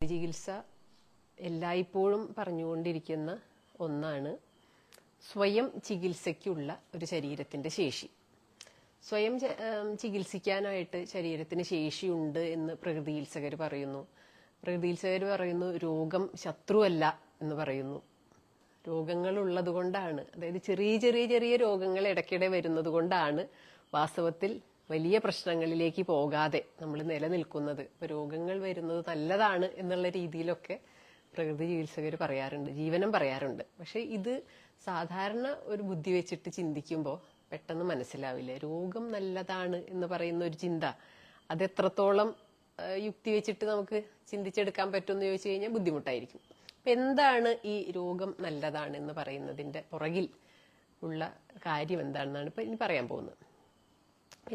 ചികിത്സ എല്ലായ്പ്പോഴും പറഞ്ഞുകൊണ്ടിരിക്കുന്ന ഒന്നാണ് സ്വയം ചികിത്സയ്ക്കുള്ള ഒരു ശരീരത്തിന്റെ ശേഷി. സ്വയം ചികിത്സിക്കാനായിട്ട് ശരീരത്തിന് ശേഷിയുണ്ട് എന്ന് പ്രകൃതി ചികിത്സകർ പറയുന്നു. രോഗം ശത്രുവല്ല എന്ന് പറയുന്നു. രോഗങ്ങൾ ഉള്ളത് കൊണ്ടാണ്, അതായത് ചെറിയ ചെറിയ ചെറിയ രോഗങ്ങൾ ഇടയ്ക്കിടെ വരുന്നത് കൊണ്ടാണ് വാസ്തവത്തിൽ വലിയ പ്രശ്നങ്ങളിലേക്ക് പോകാതെ നമ്മൾ നിലനിൽക്കുന്നത്. ഇപ്പൊ രോഗങ്ങൾ വരുന്നത് നല്ലതാണ് എന്നുള്ള രീതിയിലൊക്കെ പ്രകൃതി ചികിത്സകർ പറയാറുണ്ട്, ജീവനം പറയാറുണ്ട്. പക്ഷെ ഇത് സാധാരണ ഒരു ബുദ്ധി വെച്ചിട്ട് ചിന്തിക്കുമ്പോൾ പെട്ടെന്ന് മനസ്സിലാവില്ല. രോഗം നല്ലതാണ് എന്ന് പറയുന്ന ഒരു ചിന്ത അതെത്രത്തോളം യുക്തി വെച്ചിട്ട് നമുക്ക് ചിന്തിച്ചെടുക്കാൻ പറ്റുമെന്ന് ചോദിച്ചു കഴിഞ്ഞാൽ ബുദ്ധിമുട്ടായിരിക്കും. അപ്പൊ എന്താണ് ഈ രോഗം നല്ലതാണ് എന്ന് പറയുന്നതിന്റെ പുറകിൽ ഉള്ള കാര്യം എന്താണെന്നാണ് ഇപ്പൊ ഇനി പറയാൻ പോകുന്നത്.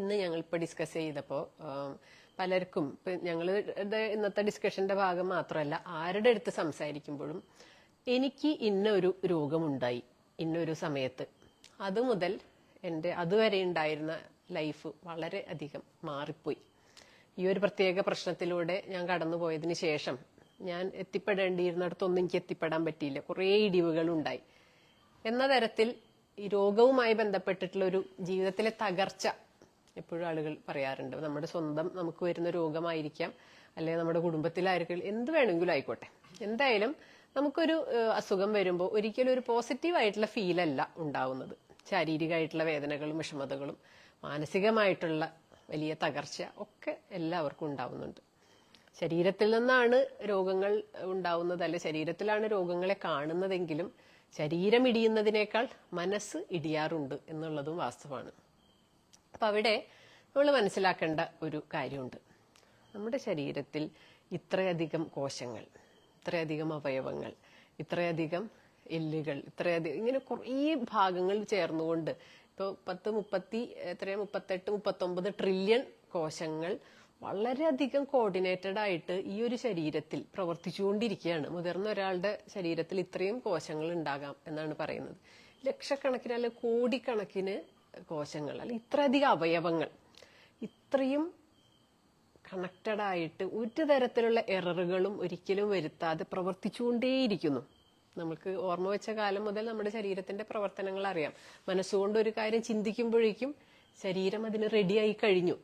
ഇന്ന് ഞങ്ങളിപ്പോൾ ഡിസ്കസ് ചെയ്തപ്പോൾ പലർക്കും, ഞങ്ങൾ ഇന്നത്തെ ഡിസ്കഷന്റെ ഭാഗം മാത്രമല്ല, ആരുടെ അടുത്ത് സംസാരിക്കുമ്പോഴും എനിക്ക് ഇന്ന ഒരു രോഗമുണ്ടായി ഇന്നൊരു സമയത്ത്, അതുമുതൽ എൻ്റെ അതുവരെ ഉണ്ടായിരുന്ന ലൈഫ് വളരെ അധികം മാറിപ്പോയി. ഈ ഒരു പ്രത്യേക പ്രശ്നത്തിലൂടെ ഞാൻ കടന്നുപോയതിന് ശേഷം ഞാൻ എത്തിപ്പെടേണ്ടിയിരുന്നിടത്തൊന്നും എനിക്ക് എത്തിപ്പെടാൻ പറ്റിയില്ല, കുറേ ഇടിവുകൾ ഉണ്ടായി എന്ന തരത്തിൽ ഈ രോഗവുമായി ബന്ധപ്പെട്ടിട്ടുള്ള ഒരു ജീവിതത്തിലെ തകർച്ച എപ്പോഴും ആളുകൾ പറയാറുണ്ട്. നമ്മുടെ സ്വന്തം നമുക്ക് വരുന്ന രോഗമായിരിക്കാം, അല്ലെങ്കിൽ നമ്മുടെ കുടുംബത്തിലായിരിക്കും, എന്ത് വേണമെങ്കിലും ആയിക്കോട്ടെ. എന്തായാലും നമുക്കൊരു അസുഖം വരുമ്പോൾ ഒരിക്കലും ഒരു പോസിറ്റീവ് ആയിട്ടുള്ള ഫീലല്ല ഉണ്ടാവുന്നത്. ശാരീരികമായിട്ടുള്ള വേദനകളും വിഷമതകളും മാനസികമായിട്ടുള്ള വലിയ തകർച്ച ഒക്കെ എല്ലാവർക്കും ഉണ്ടാവുന്നുണ്ട്. ശരീരത്തിൽ നിന്നാണ് രോഗങ്ങൾ ഉണ്ടാവുന്നത്, അല്ലെ ശരീരത്തിലാണ് രോഗങ്ങളെ കാണുന്നതെങ്കിലും ശരീരം ഇടിയുന്നതിനേക്കാൾ മനസ്സ് ഇടിയാറുണ്ട് എന്നുള്ളതും വാസ്തവമാണ്. അപ്പൊ അവിടെ നമ്മൾ മനസ്സിലാക്കേണ്ട ഒരു കാര്യമുണ്ട്. നമ്മുടെ ശരീരത്തിൽ ഇത്രയധികം കോശങ്ങൾ, ഇത്രയധികം അവയവങ്ങൾ, ഇത്രയധികം എല്ലുകൾ, ഇത്രയധികം ഇങ്ങനെ കുറേ ഭാഗങ്ങൾ ചേർന്നുകൊണ്ട് ഇപ്പോൾ 38-39 ട്രില്യൺ കോശങ്ങൾ വളരെയധികം കോർഡിനേറ്റഡ് ആയിട്ട് ഈ ഒരു ശരീരത്തിൽ പ്രവർത്തിച്ചുകൊണ്ടിരിക്കുകയാണ്. മുതിർന്ന ഒരാളുടെ ശരീരത്തിൽ ഇത്രയും കോശങ്ങൾ ഉണ്ടാകാം എന്നാണ് പറയുന്നത്. ലക്ഷക്കണക്കിന് അല്ലെ കോടിക്കണക്കിന് കോശങ്ങൾ, അല്ലെ ഇത്രയധികം അവയവങ്ങൾ ഇത്രയും കണക്റ്റഡ് ആയിട്ട് ഒരു തരത്തിലുള്ള എററുകളും ഒരിക്കലും വരുത്താതെ പ്രവർത്തിച്ചുകൊണ്ടേയിരിക്കുന്നു. നമുക്ക് ഓർമ്മ വെച്ച കാലം മുതൽ നമ്മുടെ ശരീരത്തിന്റെ പ്രവർത്തനങ്ങൾ അറിയാം. മനസ്സുകൊണ്ട് ഒരു കാര്യം ചിന്തിക്കുമ്പോഴേക്കും ശരീരം അതിന് റെഡിയായി കഴിഞ്ഞു,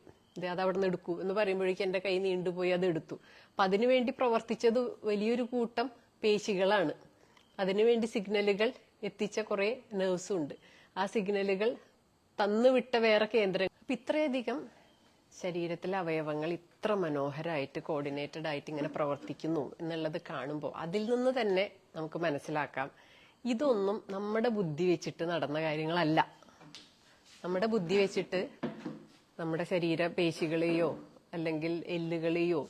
അതവിടെ നിന്ന് എടുക്കൂ എന്ന് പറയുമ്പോഴേക്കും എന്റെ കൈ നീണ്ടുപോയി അത് എടുത്തു. അപ്പൊ അതിനുവേണ്ടി പ്രവർത്തിച്ചത് വലിയൊരു കൂട്ടം പേശികളാണ്. അതിനുവേണ്ടി സിഗ്നലുകൾ എത്തിച്ച കുറെ നെർവ്സും ഉണ്ട്. ആ സിഗ്നലുകൾ തന്നുവിട്ട വേറെ കേന്ദ്രങ്ങൾ. അപ്പൊ ഇത്രയധികം ശരീരത്തിലെ അവയവങ്ങൾ ഇത്ര മനോഹരമായിട്ട് കോർഡിനേറ്റഡ് ആയിട്ട് ഇങ്ങനെ പ്രവർത്തിക്കുന്നു എന്നുള്ളത് കാണുമ്പോൾ അതിൽ നിന്ന് തന്നെ നമുക്ക് മനസ്സിലാക്കാം, ഇതൊന്നും നമ്മുടെ ബുദ്ധി വെച്ചിട്ട് നടന്ന കാര്യങ്ങളല്ല. നമ്മുടെ ബുദ്ധി വെച്ചിട്ട് നമ്മുടെ ശരീര പേശികളെയോ അല്ലെങ്കിൽ എല്ലുകളെയോ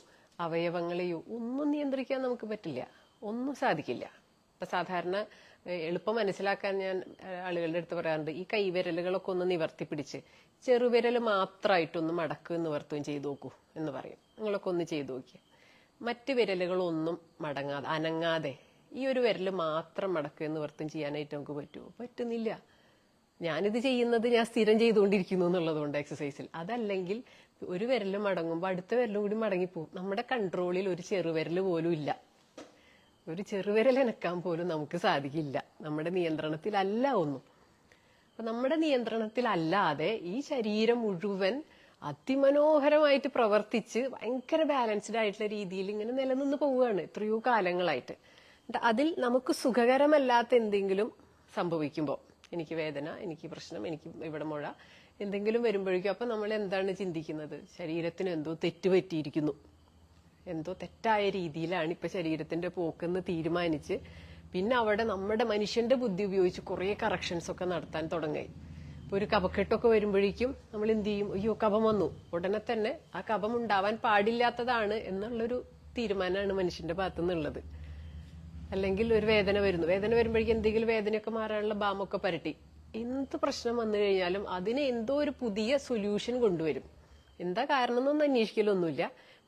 അവയവങ്ങളെയോ ഒന്നും നിയന്ത്രിക്കാൻ നമുക്ക് പറ്റില്ല, ഒന്നും സാധിക്കില്ല. ഇപ്പൊ സാധാരണ എളുപ്പം മനസ്സിലാക്കാൻ ഞാൻ ആളുകളുടെ അടുത്ത് പറയാറുണ്ട്, ഈ കൈവിരലുകളൊക്കെ ഒന്ന് നിവർത്തി പിടിച്ച് ചെറുവിരൽ മാത്രമായിട്ടൊന്ന് മടക്കുകയും നിവർത്തുകയും ചെയ്തു നോക്കൂ എന്ന് പറയും. നിങ്ങളൊക്കെ ഒന്ന് ചെയ്തു നോക്കിയ മറ്റു വിരലുകളൊന്നും മടങ്ങാതെ അനങ്ങാതെ ഈ ഒരു വിരല് മാത്രം മടക്കുകയും നിവർത്തുകയും ചെയ്യാനായിട്ട് നമുക്ക് പറ്റുമോ? പറ്റുന്നില്ല. ഞാനിത് ചെയ്യുന്നത് ഞാൻ സ്ഥിരം ചെയ്തുകൊണ്ടിരിക്കുന്നു എന്നുള്ളതുകൊണ്ട് എക്സസൈസിൽ. അതല്ലെങ്കിൽ ഒരു വിരൽ മടങ്ങുമ്പോൾ അടുത്ത വിരലും കൂടി മടങ്ങിപ്പോവും. നമ്മുടെ കൺട്രോളിൽ ഒരു ചെറുവിരൽ പോലും ഇല്ല. ഒരു ചെറുവിരൽ അനക്കാൻ പോലും നമുക്ക് സാധിക്കില്ല. നമ്മുടെ നിയന്ത്രണത്തിലല്ല ഒന്നും. അപ്പൊ നമ്മുടെ നിയന്ത്രണത്തിലല്ലാതെ ഈ ശരീരം മുഴുവൻ അതിമനോഹരമായിട്ട് പ്രവർത്തിച്ച് ഭയങ്കര ബാലൻസ്ഡ് ആയിട്ടുള്ള രീതിയിൽ ഇങ്ങനെ നിലനിന്ന് പോവുകയാണ് എത്രയോ കാലങ്ങളായിട്ട്. അതിൽ നമുക്ക് സുഖകരമല്ലാത്ത എന്തെങ്കിലും സംഭവിക്കുമ്പോൾ, എനിക്ക് വേദന, എനിക്ക് പ്രശ്നം, എനിക്ക് ഇവിടെ മുഴ എന്തെങ്കിലും വരുമ്പോഴേക്കും അപ്പൊ നമ്മൾ എന്താണ് ചിന്തിക്കുന്നത്? ശരീരത്തിന് എന്തോ തെറ്റുപറ്റിയിരിക്കുന്നു, എന്തോ തെറ്റായ രീതിയിലാണ് ഇപ്പൊ ശരീരത്തിന്റെ പോക്കെന്ന് തീരുമാനിച്ച് പിന്നെ അവിടെ നമ്മുടെ മനുഷ്യന്റെ ബുദ്ധി ഉപയോഗിച്ച് കുറെ കറക്ഷൻസ് ഒക്കെ നടത്താൻ തുടങ്ങി. ഇപ്പൊ ഒരു കഫക്കെട്ടൊക്കെ വരുമ്പോഴേക്കും നമ്മൾ എന്ത് ചെയ്യും? അയ്യോ കഫം വന്നു, ഉടനെ തന്നെ ആ കഫം ഉണ്ടാവാൻ പാടില്ലാത്തതാണ് എന്നുള്ളൊരു തീരുമാനമാണ് മനുഷ്യന്റെ ഭാഗത്തു നിന്നുള്ളത്. അല്ലെങ്കിൽ ഒരു വേദന വരുമ്പോഴേക്കും എന്തെങ്കിലും വേദനയൊക്കെ മാറാനുള്ള ബാമൊക്കെ പരട്ടി. എന്ത് പ്രശ്നം വന്നു കഴിഞ്ഞാലും അതിന് എന്തോ ഒരു പുതിയ സൊല്യൂഷൻ കൊണ്ടുവരും. എന്താ കാരണം എന്നൊന്നും അന്വേഷിക്കലൊന്നുമില്ല,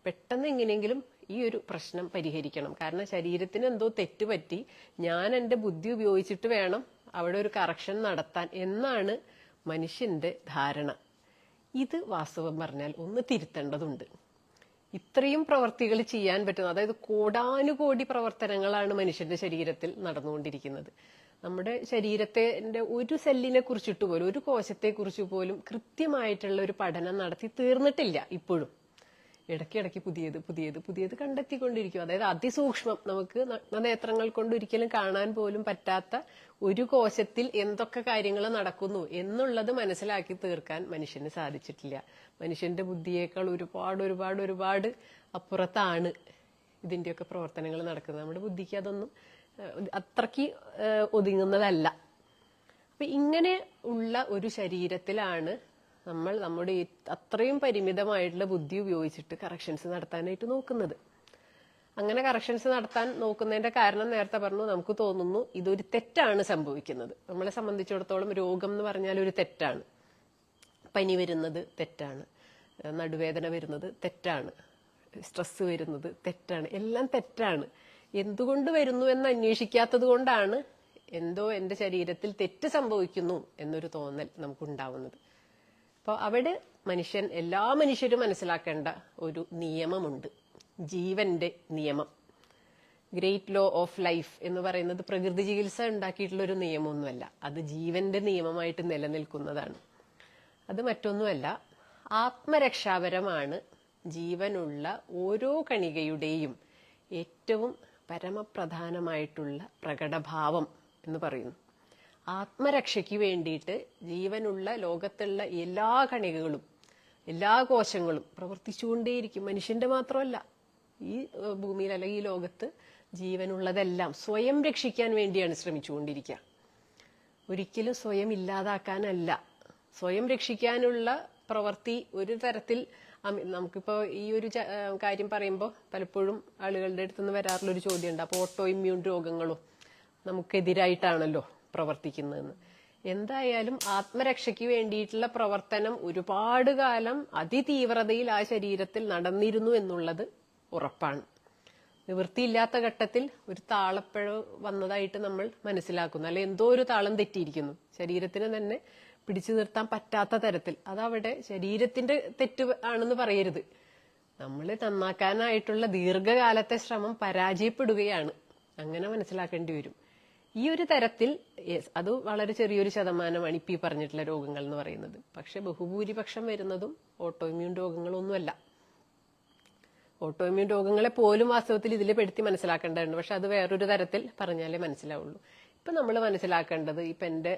പെട്ടെന്ന് എങ്ങനെയെങ്കിലും ഈ ഒരു പ്രശ്നം പരിഹരിക്കണം. കാരണം ശരീരത്തിന് എന്തോ തെറ്റുപറ്റി, ഞാൻ എന്റെ ബുദ്ധി ഉപയോഗിച്ചിട്ട് വേണം അവിടെ ഒരു കറക്ഷൻ നടത്താൻ എന്നാണ് മനുഷ്യന്റെ ധാരണ. ഇത് വാസ്തവം പറഞ്ഞാൽ ഒന്ന് തിരുത്തേണ്ടതുണ്ട്. ഇത്രയും പ്രവർത്തികൾ ചെയ്യാൻ പറ്റുന്ന, അതായത് കോടാനുകോടി പ്രവർത്തനങ്ങളാണ് മനുഷ്യന്റെ ശരീരത്തിൽ നടന്നുകൊണ്ടിരിക്കുന്നത്. നമ്മുടെ ശരീരത്തിന്റെ ഒരു സെല്ലിനെ കുറിച്ചിട്ട് പോലും, ഒരു കോശത്തെ കുറിച്ച് പോലും കൃത്യമായിട്ടുള്ള ഒരു പഠനം നടത്തി തീർന്നിട്ടില്ല ഇപ്പോഴും. ഇടയ്ക്കിടയ്ക്ക് പുതിയത് പുതിയത് പുതിയത് കണ്ടെത്തിക്കൊണ്ടിരിക്കും. അതായത് അതിസൂക്ഷ്മം, നമുക്ക് നേത്രങ്ങൾ കൊണ്ട് ഒരിക്കലും കാണാൻ പോലും പറ്റാത്ത ഒരു കോശത്തിൽ എന്തൊക്കെ കാര്യങ്ങൾ നടക്കുന്നു എന്നുള്ളത് മനസ്സിലാക്കി തീർക്കാൻ മനുഷ്യന് സാധിച്ചിട്ടില്ല. മനുഷ്യന്റെ ബുദ്ധിയേക്കാൾ ഒരുപാട് ഒരുപാട് ഒരുപാട് അപ്പുറത്താണ് ഇതിന്റെയൊക്കെ പ്രവർത്തനങ്ങൾ നടക്കുന്നത്. നമ്മുടെ ബുദ്ധിക്ക് അതൊന്നും അത്രയ്ക്ക് ഒതുങ്ങുന്നതല്ല. അപ്പൊ ഇങ്ങനെ ഉള്ള ഒരു ശരീരത്തിലാണ് നമ്മൾ നമ്മുടെ അത്രയും പരിമിതമായിട്ടുള്ള ബുദ്ധി ഉപയോഗിച്ചിട്ട് കറക്ഷൻസ് നടത്താനായിട്ട് നോക്കുന്നത്. അങ്ങനെ കറക്ഷൻസ് നടത്താൻ നോക്കുന്നതിന്റെ കാരണം നേരത്തെ പറഞ്ഞു, നമുക്ക് തോന്നുന്നു ഇതൊരു തെറ്റാണ് സംഭവിക്കുന്നത്. നമ്മളെ സംബന്ധിച്ചിടത്തോളം രോഗം എന്ന് പറഞ്ഞാൽ ഒരു തെറ്റാണ്. പനി വരുന്നത് തെറ്റാണ്, നടുവേദന വരുന്നത് തെറ്റാണ്, സ്ട്രെസ് വരുന്നത് തെറ്റാണ്, എല്ലാം തെറ്റാണ്. എന്തുകൊണ്ട് വരുന്നു എന്ന് അന്വേഷിക്കാത്തത് കൊണ്ടാണ് എന്തോ എന്റെ ശരീരത്തിൽ തെറ്റ് സംഭവിക്കുന്നു എന്നൊരു തോന്നൽ നമുക്കുണ്ടാവുന്നത്. അപ്പോൾ അവിടെ എല്ലാ മനുഷ്യരും മനസ്സിലാക്കേണ്ട ഒരു നിയമമുണ്ട്, ജീവന്റെ നിയമം. ഗ്രേറ്റ് ലോ ഓഫ് ലൈഫ് എന്ന് പറയുന്നത് പ്രകൃതി ചികിത്സ ഉണ്ടാക്കിയിട്ടുള്ള ഒരു നിയമമൊന്നുമല്ല, അത് ജീവന്റെ നിയമമായിട്ട് നിലനിൽക്കുന്നതാണ്. അത് മറ്റൊന്നുമല്ല, ആത്മരക്ഷാപരമാണ് ജീവനുള്ള ഓരോ കണികയുടെയും ഏറ്റവും പരമപ്രധാനമായിട്ടുള്ള പ്രകടഭാവം എന്ന് പറയുന്നു. ആത്മരക്ഷയ്ക്ക് വേണ്ടിയിട്ട് ജീവനുള്ള ലോകത്തുള്ള എല്ലാ കണികകളും എല്ലാ കോശങ്ങളും പ്രവർത്തിച്ചുകൊണ്ടേയിരിക്കും. മനുഷ്യന്റെ മാത്രമല്ല, ഈ ഭൂമിയിൽ അല്ലെങ്കിൽ ഈ ലോകത്ത് ജീവനുള്ളതെല്ലാം സ്വയം രക്ഷിക്കാൻ വേണ്ടിയാണ് ശ്രമിച്ചുകൊണ്ടിരിക്കുക. ഒരിക്കലും സ്വയം ഇല്ലാതാക്കാനല്ല. സ്വയം രക്ഷിക്കാനുള്ള പ്രവൃത്തി ഒരു തരത്തിൽ നമുക്കിപ്പോ ഈ ഒരു കാര്യം പറയുമ്പോൾ പലപ്പോഴും ആളുകളുടെ അടുത്തുനിന്ന് വരാറുള്ള ഒരു ചോദ്യമുണ്ട്, അപ്പൊ ഓട്ടോ ഇമ്മ്യൂൺ രോഗങ്ങളും നമുക്കെതിരായിട്ടാണല്ലോ പ്രവർത്തിക്കുന്നതെന്ന്. എന്തായാലും ആത്മരക്ഷയ്ക്ക് വേണ്ടിയിട്ടുള്ള പ്രവർത്തനം ഒരുപാട് കാലം അതിതീവ്രതയിൽ ആ ശരീരത്തിൽ നടന്നിരുന്നു എന്നുള്ളത് ഉറപ്പാണ്. നിവൃത്തിയില്ലാത്ത ഘട്ടത്തിൽ ഒരു താളപ്പിഴവ് വന്നതായിട്ട് നമ്മൾ മനസ്സിലാക്കുന്നു, അല്ലെ എന്തോ ഒരു താളം തെറ്റിയിരിക്കുന്നു, ശരീരത്തിന് തന്നെ പിടിച്ചു നിർത്താൻ പറ്റാത്ത തരത്തിൽ. അതവിടെ ശരീരത്തിന്റെ തെറ്റ് ആണെന്ന് പറയരുത്, നമ്മൾ നന്നാക്കാനായിട്ടുള്ള ദീർഘകാലത്തെ ശ്രമം പരാജയപ്പെടുകയാണ്, അങ്ങനെ മനസ്സിലാക്കേണ്ടി വരും. ഈ ഒരു തരത്തിൽ അത് വളരെ ചെറിയൊരു ശതമാനമാണ് ഇപ്പൊ ഈ പറഞ്ഞിട്ടുള്ള രോഗങ്ങൾ എന്ന് പറയുന്നത്. പക്ഷെ ബഹുഭൂരിപക്ഷം വരുന്നതും ഓട്ടോ ഇമ്മ്യൂൺ രോഗങ്ങളൊന്നുമല്ല. ഓട്ടോ ഇമ്മ്യൂൺ രോഗങ്ങളെ പോലും വാസ്തവത്തിൽ ഇതിൽ പെടുത്തി മനസ്സിലാക്കേണ്ടതുണ്ട്, പക്ഷെ അത് വേറൊരു തരത്തിൽ പറഞ്ഞാലേ മനസ്സിലാവുള്ളൂ. ഇപ്പൊ നമ്മൾ മനസ്സിലാക്കേണ്ടത്, ഇപ്പൊ എന്റെ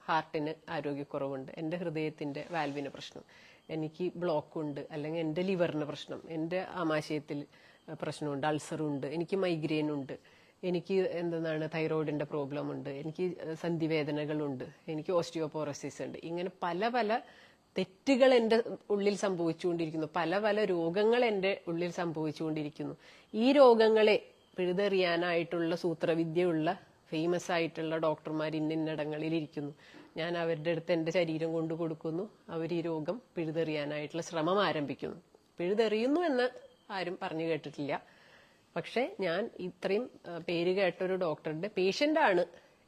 ഹാർട്ടിന് ആരോഗ്യക്കുറവുണ്ട്, എന്റെ ഹൃദയത്തിന്റെ വാൽവിന് പ്രശ്നം, എനിക്ക് ബ്ലോക്കുണ്ട്, അല്ലെങ്കിൽ എന്റെ ലിവറിന് പ്രശ്നം, എന്റെ ആമാശയത്തിൽ പ്രശ്നമുണ്ട്, അൾസറുണ്ട്, എനിക്ക് മൈഗ്രെയിൻ ഉണ്ട്, എനിക്ക് എന്താണ് തൈറോയിഡിന്റെ പ്രോബ്ലം ഉണ്ട്, എനിക്ക് സന്ധിവേദനകളുണ്ട്, എനിക്ക് ഓസ്റ്റിയോപോറോസിസ് ഉണ്ട്. ഇങ്ങനെ പല പല തെറ്റുകൾ എൻ്റെ ഉള്ളിൽ സംഭവിച്ചുകൊണ്ടിരിക്കുന്നു, പല പല രോഗങ്ങൾ എൻ്റെ ഉള്ളിൽ സംഭവിച്ചുകൊണ്ടിരിക്കുന്നു. ഈ രോഗങ്ങളെ പിഴുതെറിയാനായിട്ടുള്ള സൂത്രവിദ്യയുള്ള ഫേമസ് ആയിട്ടുള്ള ഡോക്ടർമാർ ഇന്നിടങ്ങളിൽ ഇരിക്കുന്നു. ഞാൻ അവരുടെ അടുത്ത് എൻ്റെ ശരീരം കൊണ്ടു കൊടുക്കുന്നു, അവർ ഈ രോഗം പിഴുതെറിയാനായിട്ടുള്ള ശ്രമം ആരംഭിക്കുന്നു. പിഴുതെറിയുന്നു എന്ന് ആരും പറഞ്ഞു കേട്ടിട്ടില്ല. പക്ഷെ ഞാൻ ഇത്രയും പേര് കേട്ട ഒരു ഡോക്ടറുടെ പേഷ്യന്റ് ആണ്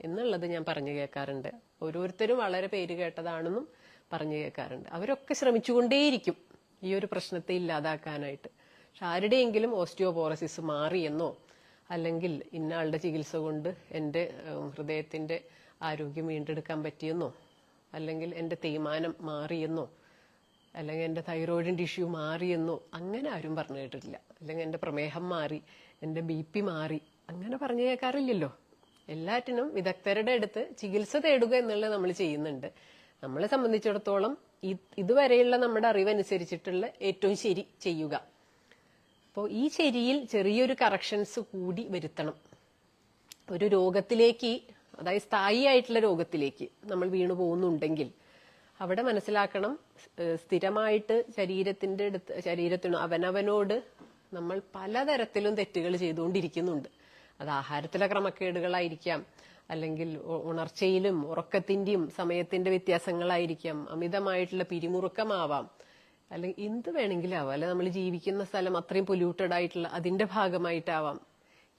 എന്നുള്ളത് ഞാൻ പറഞ്ഞു കേൾക്കാറുണ്ട്. ഓരോരുത്തരും വളരെ പേര് കേട്ടതാണെന്നും പറഞ്ഞു കേൾക്കാറുണ്ട്. അവരൊക്കെ ശ്രമിച്ചുകൊണ്ടേയിരിക്കും ഈ ഒരു പ്രശ്നത്തെ ഇല്ലാതാക്കാനായിട്ട്. പക്ഷെ ആരുടെയെങ്കിലും ഓസ്റ്റിയോപോറസിസ് മാറിയെന്നോ, അല്ലെങ്കിൽ ഇന്നയാളുടെ ചികിത്സ കൊണ്ട് എൻ്റെ ഹൃദയത്തിന്റെ ആരോഗ്യം വീണ്ടെടുക്കാൻ പറ്റിയെന്നോ, അല്ലെങ്കിൽ എൻ്റെ തേയ്മാനം മാറിയെന്നോ, അല്ലെങ്കിൽ എൻ്റെ തൈറോയിഡിൻ്റെ ഇഷ്യൂ മാറിയെന്നോ അങ്ങനെ ആരും പറഞ്ഞു കേട്ടിട്ടില്ല. അല്ലെങ്കിൽ എൻ്റെ പ്രമേഹം മാറി, എൻ്റെ BP മാറി, അങ്ങനെ പറഞ്ഞു കേൾക്കാറില്ലല്ലോ. എല്ലാറ്റിനും വിദഗ്ധരുടെ അടുത്ത് ചികിത്സ തേടുക എന്നുള്ളത് നമ്മൾ ചെയ്യുന്നുണ്ട്. നമ്മളെ സംബന്ധിച്ചിടത്തോളം ഇതുവരെയുള്ള നമ്മുടെ അറിവനുസരിച്ചിട്ടുള്ള ഏറ്റവും ശരി ചെയ്യുക. അപ്പോൾ ഈ ശരിയിൽ ചെറിയൊരു കറക്ഷൻസ് കൂടി വരുത്തണം. ഒരു രോഗത്തിലേക്ക്, അതായത് സ്ഥായി ആയിട്ടുള്ള രോഗത്തിലേക്ക് നമ്മൾ വീണു പോകുന്നുണ്ടെങ്കിൽ അവിടെ മനസ്സിലാക്കണം, സ്ഥിരമായിട്ട് ശരീരത്തിനോ അവനവനോട് നമ്മൾ പലതരത്തിലും തെറ്റുകൾ ചെയ്തുകൊണ്ടിരിക്കുന്നുണ്ട്. അത് ആഹാരത്തിലെ ക്രമക്കേടുകളായിരിക്കാം, അല്ലെങ്കിൽ ഉണർച്ചയിലും ഉറക്കത്തിന്റെയും സമയത്തിന്റെ വ്യത്യാസങ്ങളായിരിക്കാം, അമിതമായിട്ടുള്ള പിരിമുറുക്കമാവാം, അല്ലെങ്കിൽ എന്ത് വേണമെങ്കിലും ആവാം, അല്ലെ നമ്മൾ ജീവിക്കുന്ന സ്ഥലം അത്രയും പൊല്യൂട്ടഡ് ആയിട്ടുള്ള അതിന്റെ ഭാഗമായിട്ടാവാം.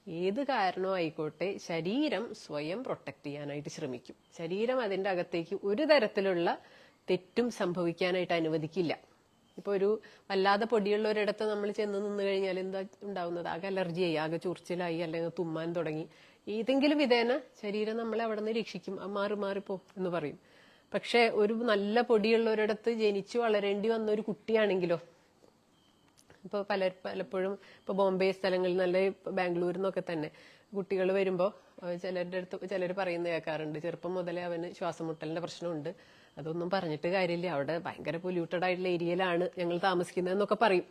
ഏത് കാരണവും ആയിക്കോട്ടെ, ശരീരം സ്വയം പ്രൊട്ടക്ട് ചെയ്യാനായിട്ട് ശ്രമിക്കും. ശരീരം അതിന്റെ അകത്തേക്ക് ഒരു തരത്തിലുള്ള തെറ്റും സംഭവിക്കാനായിട്ട് അനുവദിക്കില്ല. ഇപ്പൊ ഒരു വല്ലാതെ പൊടിയുള്ള ഒരിടത്ത് നമ്മൾ ചെന്ന് നിന്ന് കഴിഞ്ഞാൽ എന്താ ഉണ്ടാവുന്നത്? ആകെ അലർജിയായി, ആകെ ചൊറിച്ചിലായി, അല്ലെങ്കിൽ തുമ്മാൻ തുടങ്ങി. ഏതെങ്കിലും വിധേന ശരീരം നമ്മളെ അവിടെ നിന്ന് രക്ഷിക്കും, മാറിപ്പോ എന്ന് പറയും. പക്ഷെ ഒരു നല്ല പൊടിയുള്ള ഒരിടത്ത് ജനിച്ചു വളരേണ്ടി വന്ന ഒരു കുട്ടിയാണെങ്കിലോ, ഇപ്പൊ പലപ്പോഴും ഇപ്പൊ ബോംബെ സ്ഥലങ്ങളിൽ, നല്ല ബാംഗ്ലൂരിൽ നിന്നൊക്കെ തന്നെ കുട്ടികൾ വരുമ്പോ ചിലരുടെ അടുത്ത് ചിലർ പറയുന്നത് കേൾക്കാറുണ്ട്, ചെറുപ്പം മുതലേ അവന് ശ്വാസം മുട്ടലിന്റെ പ്രശ്നമുണ്ട്, അതൊന്നും പറഞ്ഞിട്ട് കാര്യമില്ല, അവിടെ ഭയങ്കര പൊല്യൂട്ടഡ് ആയിട്ടുള്ള ഏരിയയിലാണ് ഞങ്ങൾ താമസിക്കുന്നതെന്നൊക്കെ പറയും.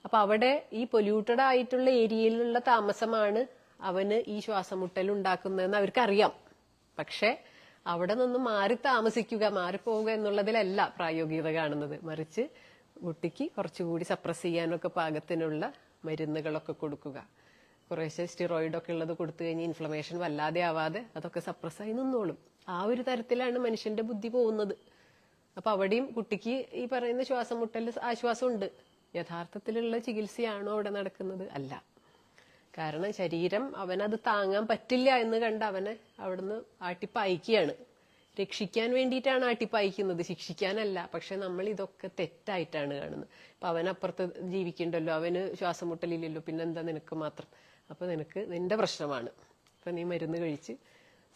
അപ്പൊ അവിടെ ഈ പൊല്യൂട്ടഡ് ആയിട്ടുള്ള ഏരിയയിലുള്ള താമസമാണ് അവന് ഈ ശ്വാസം മുട്ടൽ ഉണ്ടാക്കുന്നതെന്ന് അവർക്കറിയാം. പക്ഷെ അവിടെ നിന്ന് മാറി താമസിക്കുക, മാറിപ്പോവുക എന്നുള്ളതിലല്ല പ്രായോഗികത കാണുന്നത്. മറിച്ച് കുട്ടിക്ക് കുറച്ചുകൂടി സപ്രസ് ചെയ്യാനൊക്കെ പാകത്തിനുള്ള മരുന്നുകളൊക്കെ കൊടുക്കുക, കുറേശ്ശെ സ്റ്റിറോയിഡൊക്കെ ഉള്ളത് കൊടുത്തു കഴിഞ്ഞ് ഇൻഫ്ലമേഷൻ വല്ലാതെ ആവാതെ അതൊക്കെ സപ്രസ്സായി നിന്നോളും. ആ ഒരു തരത്തിലാണ് മനുഷ്യന്റെ ബുദ്ധി പോകുന്നത്. അപ്പൊ അവിടെയും കുട്ടിക്ക് ഈ പറയുന്ന ശ്വാസം മുട്ടൽ ആശ്വാസമുണ്ട്. യഥാർത്ഥത്തിലുള്ള ചികിത്സയാണോ അവിടെ നടക്കുന്നത്? അല്ല. കാരണം ശരീരം അവനത് താങ്ങാൻ പറ്റില്ല എന്ന് കണ്ട് അവനെ അവിടുന്ന് ആട്ടിപ്പായിക്കുകയാണ്. രക്ഷിക്കാൻ വേണ്ടിയിട്ടാണ് ആട്ടിപ്പായിക്കുന്നത്, ശിക്ഷിക്കാനല്ല. പക്ഷെ നമ്മൾ ഇതൊക്കെ തെറ്റായിട്ടാണ് കാണുന്നത്. അപ്പൊ അവനപ്പുറത്ത് ജീവിക്കണ്ടല്ലോ, അവന് ശ്വാസം മുട്ടലില്ലല്ലോ, പിന്നെന്താ നിനക്ക് മാത്രം? അപ്പൊ നിന്റെ പ്രശ്നമാണ്, അപ്പൊ നീ മരുന്ന് കഴിച്ച്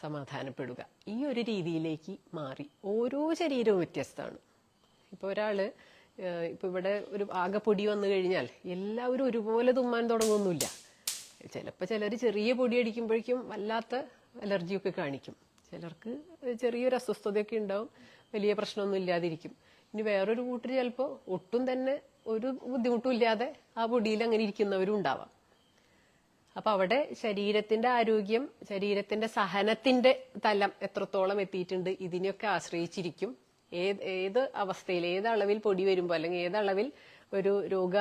സമാധാനപ്പെടുക. ഈ ഒരു രീതിയിലേക്ക് മാറി. ഓരോ ശരീരവും വ്യത്യസ്തമാണ്. ഇപ്പൊ ഒരാള് ഇപ്പൊ ഇവിടെ ഒരു ആകെ പൊടി വന്നു കഴിഞ്ഞാൽ എല്ലാവരും ഒരുപോലെ തുമ്മാൻ തുടങ്ങുന്നില്ല. ചിലർ ചെറിയ പൊടി അടിക്കുമ്പോഴേക്കും വല്ലാത്ത അലർജിയൊക്കെ കാണിക്കും. ചിലർക്ക് ചെറിയൊരു അസ്വസ്ഥതയൊക്കെ ഉണ്ടാവും, വലിയ പ്രശ്നമൊന്നും ഇല്ലാതിരിക്കും. ഇനി വേറൊരു കൂട്ടർ ചിലപ്പോൾ ഒട്ടും തന്നെ ഒരു ബുദ്ധിമുട്ടും ഇല്ലാതെ ആ പൊടിയിൽ അങ്ങനെ ഇരിക്കുന്നവരും ഉണ്ടാവാം. അപ്പൊ അവിടെ ശരീരത്തിന്റെ ആരോഗ്യം, ശരീരത്തിന്റെ സഹനത്തിന്റെ തലം എത്രത്തോളം എത്തിയിട്ടുണ്ട് ഇതിനെയൊക്കെ ആശ്രയിച്ചിരിക്കും ഏത് അവസ്ഥയിൽ, ഏത് അളവിൽ പൊടി വരുമ്പോൾ, അല്ലെങ്കിൽ ഏതളവിൽ ഒരു രോഗ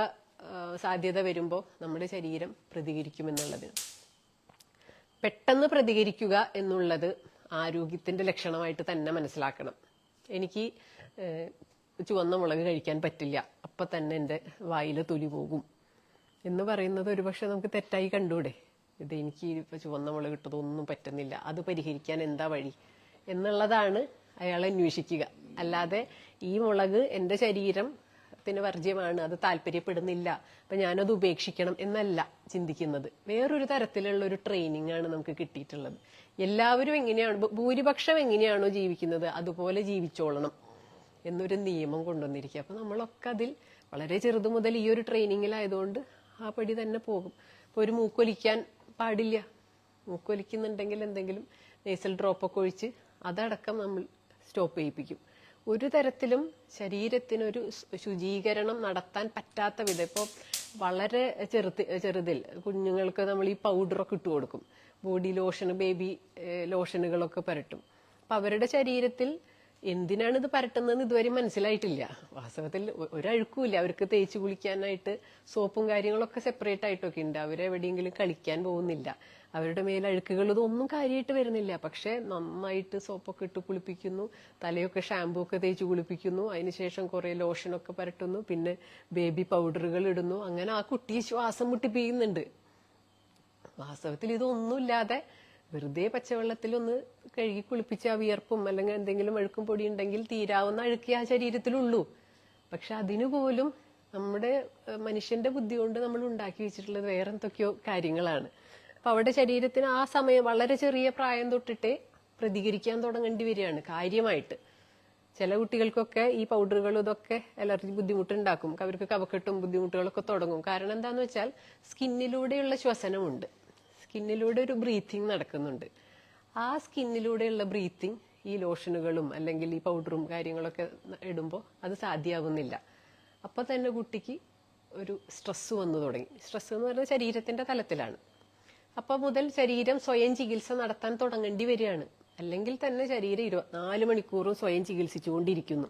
സാധ്യത വരുമ്പോൾ നമ്മുടെ ശരീരം പ്രതികരിക്കുമെന്നുള്ളതിന്. പെട്ടെന്ന് പ്രതികരിക്കുക എന്നുള്ളത് ആരോഗ്യത്തിന്റെ ലക്ഷണമായിട്ട് തന്നെ മനസ്സിലാക്കണം. എനിക്ക് ചുവന്ന മുളക് കഴിക്കാൻ പറ്റില്ല, അപ്പൊ തന്നെ എൻ്റെ വായിലെ തൊലി പോകും എന്ന് പറയുന്നത് ഒരുപക്ഷെ നമുക്ക് തെറ്റായി കണ്ടൂടെ? ഇത് എനിക്ക് ഇപ്പൊ ചുവന്ന മുളക് ഇട്ടതൊന്നും പറ്റുന്നില്ല, അത് പരിഹരിക്കാൻ എന്താ വഴി എന്നുള്ളതാണ് അയാൾ അന്വേഷിക്കുക. അല്ലാതെ ഈ മുളക് എൻ്റെ ശരീരത്തിന് വർജ്യമാണ്, അത് താല്പര്യപ്പെടുന്നില്ല, അപ്പൊ ഞാനത് ഉപേക്ഷിക്കണം എന്നല്ല ചിന്തിക്കുന്നത്. വേറൊരു തരത്തിലുള്ള ഒരു ട്രെയിനിങ് ആണ് നമുക്ക് കിട്ടിയിട്ടുള്ളത്. എല്ലാവരും എങ്ങനെയാണ്, ഭൂരിപക്ഷം എങ്ങനെയാണോ ജീവിക്കുന്നത് അതുപോലെ ജീവിച്ചോളണം എന്നൊരു നിയമം കൊണ്ടുവന്നിരിക്കുക. അപ്പൊ നമ്മളൊക്കെ അതിൽ വളരെ ചെറുതു മുതൽ ഈ ഒരു ട്രെയിനിങ്ങിലായതുകൊണ്ട് ആ പടി തന്നെ പോകും. ഇപ്പൊ ഒരു മൂക്കൊലിക്കാൻ പാടില്ല, മൂക്കൊലിക്കുന്നുണ്ടെങ്കിൽ എന്തെങ്കിലും നേസൽ ഡ്രോപ്പൊക്കെ ഒഴിച്ച് അതടക്കം നമ്മൾ സ്റ്റോപ്പ് ചെയ്യിപ്പിക്കും. ഒരു തരത്തിലും ശരീരത്തിനൊരു ശുചീകരണം നടത്താൻ പറ്റാത്ത വിധം, ഇപ്പോൾ വളരെ ചെറുതിൽ കുഞ്ഞുങ്ങൾക്ക് നമ്മൾ ഈ പൗഡറൊക്കെ ഇട്ട് കൊടുക്കും, ബോഡി ലോഷൻ, ബേബി ലോഷനുകളൊക്കെ പരട്ടും. അപ്പൊ അവരുടെ ശരീരത്തിൽ എന്തിനാണ് ഇത് പരട്ടുന്നതെന്ന് ഇതുവരെ മനസ്സിലായിട്ടില്ല. വാസ്തവത്തിൽ ഒരഴുക്കുമില്ല, അവർക്ക് തേച്ച് കുളിക്കാനായിട്ട് സോപ്പും കാര്യങ്ങളൊക്കെ സെപ്പറേറ്റ് ആയിട്ടൊക്കെ ഉണ്ട്. അവരെവിടെയെങ്കിലും കളിക്കാൻ പോകുന്നില്ല, അവരുടെ മേൽ അഴുക്കുകൾ ഇതൊന്നും കാര്യമായിട്ട് വരുന്നില്ല. പക്ഷെ നന്നായിട്ട് സോപ്പൊക്കെ ഇട്ട് കുളിപ്പിക്കുന്നു, തലയൊക്കെ ഷാമ്പൂ ഒക്കെ തേച്ച് കുളിപ്പിക്കുന്നു, അതിനുശേഷം കുറെ ലോഷനൊക്കെ പരട്ടുന്നു, പിന്നെ ബേബി പൗഡറുകൾ ഇടുന്നു. അങ്ങനെ ആ കുട്ടിയെ ശ്വാസം മുട്ടിപ്പിക്കുന്നുണ്ട്. വാസ്തവത്തിൽ ഇതൊന്നുമില്ലാതെ വെറുതെ പച്ചവെള്ളത്തിൽ ഒന്ന് കഴുകി കുളിപ്പിച്ച ആ വിയർപ്പും അല്ലെങ്കിൽ എന്തെങ്കിലും അഴുക്കും പൊടി ഉണ്ടെങ്കിൽ തീരാവുന്ന അഴുക്കേ ആ ശരീരത്തിലുള്ളൂ. പക്ഷെ അതിനു പോലും നമ്മുടെ മനുഷ്യന്റെ ബുദ്ധി കൊണ്ട് നമ്മൾ ഉണ്ടാക്കി വെച്ചിട്ടുള്ളത് വേറെ എന്തൊക്കെയോ കാര്യങ്ങളാണ്. അപ്പൊ അവിടെ ശരീരത്തിന് ആ സമയം വളരെ ചെറിയ പ്രായം തൊട്ടിട്ടേ പ്രതികരിക്കാൻ തുടങ്ങേണ്ടി വരികയാണ് കാര്യമായിട്ട്. ചില കുട്ടികൾക്കൊക്കെ ഈ പൗഡറുകളും ഇതൊക്കെ അലർജി ബുദ്ധിമുട്ടുണ്ടാക്കും, അവർക്ക് കഫക്കെട്ടും ബുദ്ധിമുട്ടുകളൊക്കെ തുടങ്ങും. കാരണം എന്താന്ന് വെച്ചാൽ സ്കിന്നിലൂടെയുള്ള ശ്വസനമുണ്ട്, സ്കിന്നിലൂടെ ഒരു ബ്രീത്തിങ് നടക്കുന്നുണ്ട്. ആ സ്കിന്നിലൂടെയുള്ള ബ്രീത്തിങ് ഈ ലോഷനുകളും അല്ലെങ്കിൽ ഈ പൗഡറും കാര്യങ്ങളൊക്കെ ഇടുമ്പോൾ അത് സാധ്യമാകുന്നില്ല. അപ്പൊ തന്നെ കുട്ടിക്ക് ഒരു സ്ട്രെസ് വന്നു തുടങ്ങി. സ്ട്രെസ് എന്ന് പറയുന്നത് ശരീരത്തിന്റെ തലത്തിലാണ്. അപ്പൊ മുതൽ ശരീരം സ്വയം ചികിത്സ നടത്താൻ തുടങ്ങേണ്ടി വരികയാണ്. അല്ലെങ്കിൽ തന്നെ ശരീരം 24 മണിക്കൂറും സ്വയം ചികിത്സിച്ചുകൊണ്ടിരിക്കുന്നു.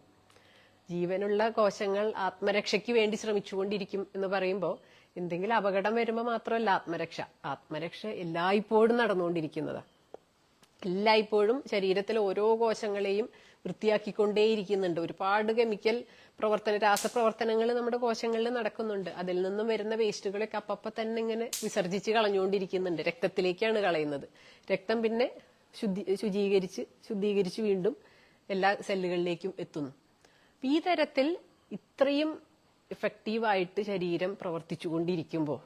ജീവനുള്ള കോശങ്ങൾ ആത്മരക്ഷയ്ക്ക് വേണ്ടി ശ്രമിച്ചുകൊണ്ടിരിക്കും എന്ന് പറയുമ്പോൾ എന്തെങ്കിലും അപകടം വരുമ്പോൾ മാത്രമല്ല ആത്മരക്ഷ എല്ലായ്പ്പോഴും നടന്നുകൊണ്ടിരിക്കുന്നതാണ്. എല്ലായ്പ്പോഴും ശരീരത്തിലെ ഓരോ കോശങ്ങളെയും വൃത്തിയാക്കിക്കൊണ്ടേയിരിക്കുന്നുണ്ട്. ഒരുപാട് കെമിക്കൽ രാസപ്രവർത്തനങ്ങൾ നമ്മുടെ കോശങ്ങളിൽ നടക്കുന്നുണ്ട്. അതിൽ നിന്നും വരുന്ന വേസ്റ്റുകളൊക്കെ അപ്പപ്പം തന്നെ ഇങ്ങനെ വിസർജിച്ച് കളഞ്ഞുകൊണ്ടിരിക്കുന്നുണ്ട്. രക്തത്തിലേക്കാണ് കളയുന്നത്. രക്തം പിന്നെ ശുദ്ധീകരിച്ച് വീണ്ടും എല്ലാ സെല്ലുകളിലേക്കും എത്തുന്നു. ഈ തരത്തിൽ ഇത്രയും ഇഫക്റ്റീവായിട്ട് ശരീരം പ്രവർത്തിച്ചുകൊണ്ടിരിക്കുമ്പോൾ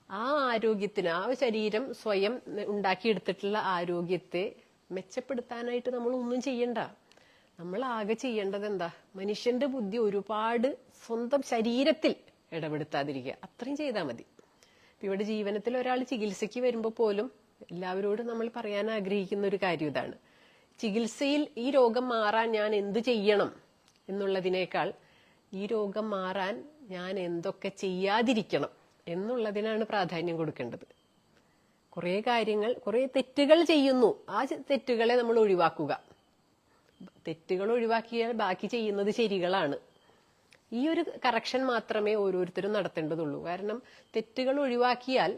ആ ആരോഗ്യത്തിന്, ആ ശരീരം സ്വയം ഉണ്ടാക്കിയെടുത്തിട്ടുള്ള ആരോഗ്യത്തെ മെച്ചപ്പെടുത്താനായിട്ട് നമ്മൾ ഒന്നും ചെയ്യണ്ട. നമ്മൾ ആകെ ചെയ്യേണ്ടത് എന്താ? മനുഷ്യന്റെ ബുദ്ധി ഒരുപാട് സ്വന്തം ശരീരത്തിൽ ഇടപെടുത്താതിരിക്കുക, അത്രയും ചെയ്താൽ മതി. ഇവിടെ ജീവനത്തിൽ ഒരാൾ ചികിത്സയ്ക്ക് വരുമ്പോൾ പോലും എല്ലാവരോടും നമ്മൾ പറയാൻ ആഗ്രഹിക്കുന്ന ഒരു കാര്യം ഇതാണ്. ചികിത്സയിൽ ഈ രോഗം മാറാൻ ഞാൻ എന്ത് ചെയ്യണം എന്നുള്ളതിനേക്കാൾ ഈ രോഗം മാറാൻ ഞാൻ എന്തൊക്കെ ചെയ്യാതിരിക്കണം എന്നുള്ളതിനാണ് പ്രാധാന്യം കൊടുക്കേണ്ടത്. കുറെ കാര്യങ്ങൾ, കുറെ തെറ്റുകൾ ചെയ്യുന്നു, ആ തെറ്റുകളെ നമ്മൾ ഒഴിവാക്കുക. തെറ്റുകൾ ഒഴിവാക്കിയാൽ ബാക്കി ചെയ്യുന്നത് ശരികളാണ്. ഈ ഒരു കറക്ഷൻ മാത്രമേ ഓരോരുത്തരും നടത്തേണ്ടതുള്ളൂ. കാരണം തെറ്റുകൾ ഒഴിവാക്കിയാൽ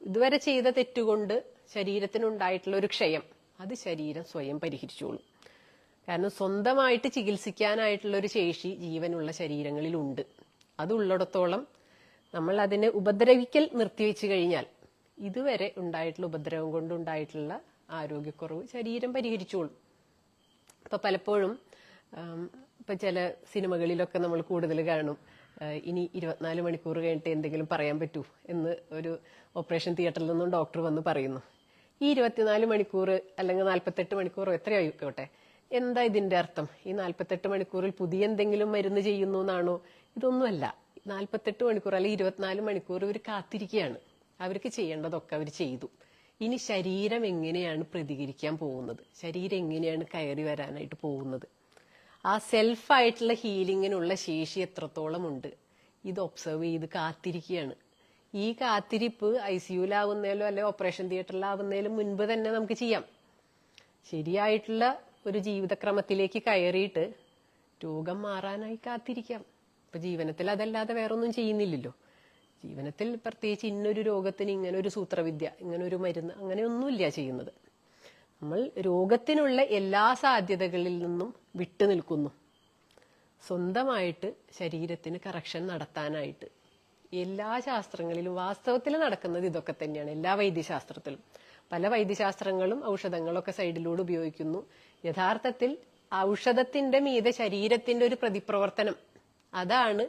ഇതുവരെ ചെയ്ത തെറ്റുകൊണ്ട് ശരീരത്തിനുണ്ടായിട്ടുള്ള ഒരു ക്ഷയം അത് ശരീരം സ്വയം പരിഹരിച്ചോളും. കാരണം സ്വന്തമായിട്ട് ചികിത്സിക്കാനായിട്ടുള്ള ഒരു ശേഷി ജീവനുള്ള ശരീരങ്ങളിലുണ്ട്. അതുള്ളിടത്തോളം നമ്മൾ അതിനെ ഉപദ്രവിക്കൽ നിർത്തിവെച്ചു കഴിഞ്ഞാൽ ഇതുവരെ ഉണ്ടായിട്ടുള്ള ഉപദ്രവം കൊണ്ടുണ്ടായിട്ടുള്ള ആരോഗ്യക്കുറവ് ശരീരം പരിഹരിച്ചോളും. ഇപ്പൊ പലപ്പോഴും ഇപ്പൊ ചില സിനിമകളിലൊക്കെ നമ്മൾ കൂടുതൽ കാണും, ഇനി 24 മണിക്കൂർ കഴിഞ്ഞിട്ട് എന്തെങ്കിലും പറയാൻ പറ്റൂ എന്ന് ഒരു ഓപ്പറേഷൻ തിയേറ്ററിൽ നിന്നും ഡോക്ടർ വന്ന് പറയുന്നു. ഈ 24 മണിക്കൂർ അല്ലെങ്കിൽ 48 മണിക്കൂറോ എത്രയായിക്കോട്ടെ, എന്താ ഇതിന്റെ അർത്ഥം? ഈ 48 മണിക്കൂറിൽ പുതിയ എന്തെങ്കിലും മരുന്ന് ചെയ്യുന്നു എന്നാണോ? ഇതൊന്നുമല്ല. 48 മണിക്കൂർ അല്ലെങ്കിൽ 24 മണിക്കൂർ ഇവർ കാത്തിരിക്കുകയാണ്. അവർക്ക് ചെയ്യേണ്ടതൊക്കെ അവർ ചെയ്തു. ഇനി ശരീരം എങ്ങനെയാണ് പ്രതികരിക്കാൻ പോകുന്നത്, ശരീരം എങ്ങനെയാണ് കയറി വരാനായിട്ട് പോകുന്നത്, ആ സെൽഫായിട്ടുള്ള ഹീലിങ്ങിനുള്ള ശേഷി എത്രത്തോളം ഉണ്ട്, ഇത് ഒബ്സർവ് ചെയ്ത് കാത്തിരിക്കുകയാണ്. ഈ കാത്തിരിപ്പ് ICUലാവുന്നതിലോ അല്ലെ ഓപ്പറേഷൻ തിയേറ്ററിലാവുന്നതിലും മുൻപ് തന്നെ നമുക്ക് ചെയ്യാം. ശരിയായിട്ടുള്ള ഒരു ജീവിതക്രമത്തിലേക്ക് കയറിയിട്ട് രോഗം മാറാനായി കാത്തിരിക്കാം. ഇപ്പൊ ജീവനത്തിൽ അതല്ലാതെ വേറൊന്നും ചെയ്യുന്നില്ലല്ലോ. ജീവനത്തിൽ പ്രത്യേകിച്ച് ഇന്നൊരു രോഗത്തിന് ഇങ്ങനൊരു സൂത്രവിദ്യ, ഇങ്ങനൊരു മരുന്ന്, അങ്ങനെയൊന്നുമില്ല ചെയ്യുന്നത്. നമ്മൾ രോഗത്തിനുള്ള എല്ലാ സാധ്യതകളിൽ നിന്നും വിട്ടുനിൽക്കുന്നു. സ്വന്തമായിട്ട് ശരീരത്തിന് കറക്ഷൻ നടത്താനായിട്ട് എല്ലാ ശാസ്ത്രങ്ങളിലും വാസ്തവത്തിൽ നടക്കുന്നത് ഇതൊക്കെ തന്നെയാണ്. എല്ലാ വൈദ്യശാസ്ത്രത്തിലും പല വൈദ്യശാസ്ത്രങ്ങളും ഔഷധങ്ങളൊക്കെ സൈഡിലൂടെ ഉപയോഗിക്കുന്നു. യഥാർത്ഥത്തിൽ ഔഷധത്തിന്റെ മീതെ ശരീരത്തിന്റെ ഒരു പ്രതിപ്രവർത്തനം, അതാണ്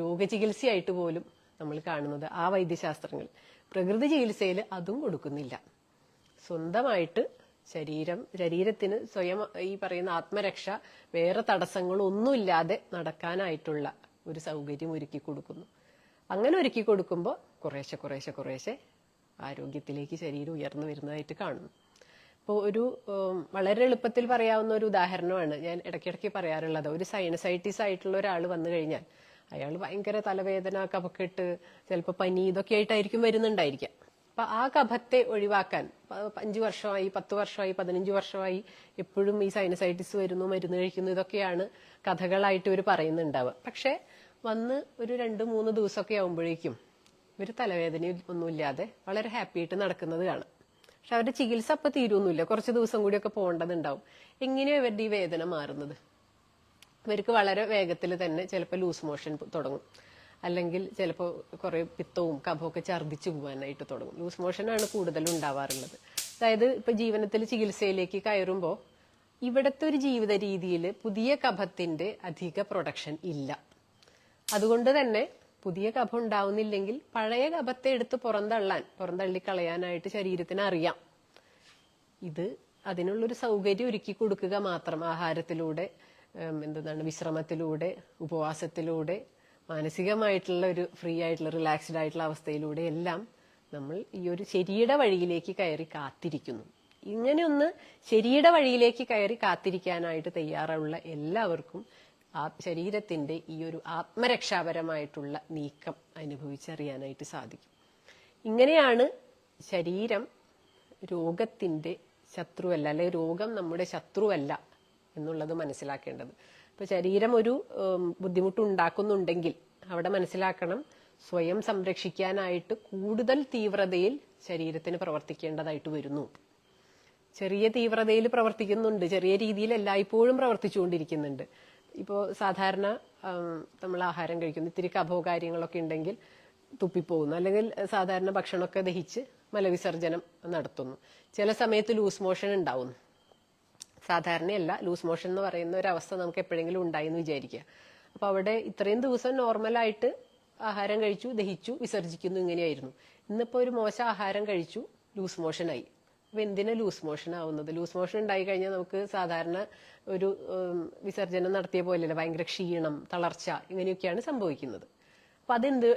രോഗചികിത്സയായിട്ട് പോലും നമ്മൾ കാണുന്നത് ആ വൈദ്യശാസ്ത്രങ്ങൾ. പ്രകൃതി ചികിത്സയിൽ അതും കൊടുക്കുന്നില്ല. സ്വന്തമായിട്ട് ശരീരത്തിന് സ്വയം ഈ പറയുന്ന ആത്മരക്ഷ വേറെ തടസ്സങ്ങളൊന്നുമില്ലാതെ നടക്കാനായിട്ടുള്ള ഒരു സൗകര്യം ഒരുക്കി കൊടുക്കുന്നു. അങ്ങനെ ഒരുക്കി കൊടുക്കുമ്പോൾ കുറേശ്ശെ കുറേശ്ശെ കുറേശ്ശെ ആരോഗ്യത്തിലേക്ക് ശരീരം ഉയർന്നു വരുന്നതായിട്ട് കാണുന്നു. ഇപ്പോൾ ഒരു വളരെ എളുപ്പത്തിൽ പറയാവുന്ന ഒരു ഉദാഹരണമാണ് ഞാൻ ഇടയ്ക്കിടയ്ക്ക് പറയാറുള്ളത്. ഒരു സൈനസൈറ്റിസ് ആയിട്ടുള്ള ഒരാൾ വന്നു കഴിഞ്ഞാൽ അയാൾ ഭയങ്കര തലവേദന, കഫക്കെട്ട്, ചിലപ്പോൾ പനി, ഇതൊക്കെ ആയിട്ടായിരിക്കും വരുന്നുണ്ടായിരിക്കാം. അപ്പൊ ആ കഫത്തെ ഒഴിവാക്കാൻ 5 വർഷമായി, 10 വർഷമായി, 15 വർഷമായി എപ്പോഴും ഈ സൈനസൈറ്റിസ് വരുന്നു, മരുന്ന് കഴിക്കുന്നു, ഇതൊക്കെയാണ് കഥകളായിട്ട് ഇവർ പറയുന്നുണ്ടാവുക. പക്ഷെ വന്ന് ഒരു 2-3 ദിവസമൊക്കെ ആവുമ്പോഴേക്കും ഇവർ തലവേദന ഒന്നുമില്ലാതെ വളരെ ഹാപ്പി ആയിട്ട് നടക്കുന്നത് കാണാം. പക്ഷെ അവരുടെ ചികിത്സ അപ്പൊ തീരുമൊന്നുമില്ല, കുറച്ച് ദിവസം കൂടിയൊക്കെ പോകേണ്ടതുണ്ടാവും. എങ്ങനെയോ ഇവരുടെ ഈ വേദന മാറുന്നത്? ഇവർക്ക് വളരെ വേഗത്തിൽ തന്നെ ചിലപ്പോൾ ലൂസ് മോഷൻ തുടങ്ങും, അല്ലെങ്കിൽ ചിലപ്പോൾ കുറെ പിത്തവും കഫമൊക്കെ ഛർദ്ദിച്ചു പോകാനായിട്ട് തുടങ്ങും. ലൂസ് മോഷനാണ് കൂടുതലും ഉണ്ടാവാറുള്ളത്. അതായത് ഇപ്പൊ ജീവനത്തിൽ ചികിത്സയിലേക്ക് കയറുമ്പോൾ ഇവിടുത്തെ ഒരു ജീവിത രീതിയിൽ പുതിയ കഫത്തിന്റെ അധിക പ്രൊഡക്ഷൻ ഇല്ല. അതുകൊണ്ട് തന്നെ പുതിയ കഫം ഉണ്ടാവുന്നില്ലെങ്കിൽ പഴയ കഫത്തെ എടുത്ത് പുറന്തള്ളിക്കളയാനായിട്ട് ശരീരത്തിന് അറിയാം. ഇത് അതിനുള്ളൊരു സൗകര്യം ഒരുക്കി കൊടുക്കുക മാത്രം. ആഹാരത്തിലൂടെ, വിശ്രമത്തിലൂടെ, ഉപവാസത്തിലൂടെ, മാനസികമായിട്ടുള്ള ഒരു ഫ്രീ ആയിട്ടുള്ള റിലാക്സ്ഡ് ആയിട്ടുള്ള അവസ്ഥയിലൂടെ എല്ലാം നമ്മൾ ഈ ഒരു ശരിയുടെ വഴിയിലേക്ക് കയറി കാത്തിരിക്കുന്നു. ഇങ്ങനെയൊന്ന് ശരിയുടെ വഴിയിലേക്ക് കയറി കാത്തിരിക്കാനായിട്ട് തയ്യാറുള്ള എല്ലാവർക്കും ശരീരത്തിന്റെ ഈ ഒരു ആത്മരക്ഷാപരമായിട്ടുള്ള നീക്കം അനുഭവിച്ചറിയാനായിട്ട് സാധിക്കും. ഇങ്ങനെയാണ് ശരീരം രോഗത്തിന്റെ ശത്രുവല്ല, അല്ലെ രോഗം നമ്മുടെ ശത്രുവല്ല എന്നുള്ളത് മനസ്സിലാക്കേണ്ടത്. ഇപ്പൊ ശരീരം ഒരു ബുദ്ധിമുട്ടുണ്ടാക്കുന്നുണ്ടെങ്കിൽ അവിടെ മനസ്സിലാക്കണം, സ്വയം സംരക്ഷിക്കാനായിട്ട് കൂടുതൽ തീവ്രതയിൽ ശരീരത്തിന് പ്രവർത്തിക്കേണ്ടതായിട്ട് വരുന്നു. ചെറിയ തീവ്രതയിൽ പ്രവർത്തിക്കുന്നുണ്ട്, ചെറിയ രീതിയിൽ എല്ലായ്പ്പോഴും പ്രവർത്തിച്ചുകൊണ്ടിരിക്കുന്നുണ്ട്. ഇപ്പോൾ സാധാരണ നമ്മൾ ആഹാരം കഴിക്കുന്നു, ഇത്തിരി കഫോ കാര്യങ്ങളൊക്കെ ഉണ്ടെങ്കിൽ തുപ്പിപ്പോകുന്നു, അല്ലെങ്കിൽ സാധാരണ ഭക്ഷണമൊക്കെ ദഹിച്ച് മലവിസർജനം നടത്തുന്നു. ചില സമയത്ത് ലൂസ് മോഷൻ ഉണ്ടാവുന്നു. സാധാരണയല്ല, ലൂസ് മോഷൻ എന്ന് പറയുന്ന ഒരു അവസ്ഥ നമുക്ക് എപ്പോഴെങ്കിലും ഉണ്ടായെന്ന് വിചാരിക്കുക. അപ്പൊ അവിടെ ഇത്രയും ദിവസം നോർമലായിട്ട് ആഹാരം കഴിച്ചു, ദഹിച്ചു, വിസർജിക്കുന്നു, ഇങ്ങനെയായിരുന്നു. ഇന്നിപ്പോ ഒരു മോശം ആഹാരം കഴിച്ചു, ലൂസ് മോഷനായി. അപ്പൊ എന്തിനാ ലൂസ് മോഷൻ ആവുന്നത്? ലൂസ് മോഷൻ ഉണ്ടായി കഴിഞ്ഞാൽ നമുക്ക് സാധാരണ ഒരു വിസർജനം നടത്തിയ പോലെയല്ല, ഭയങ്കര ക്ഷീണം, തളർച്ച, ഇങ്ങനെയൊക്കെയാണ് സംഭവിക്കുന്നത്. അപ്പൊ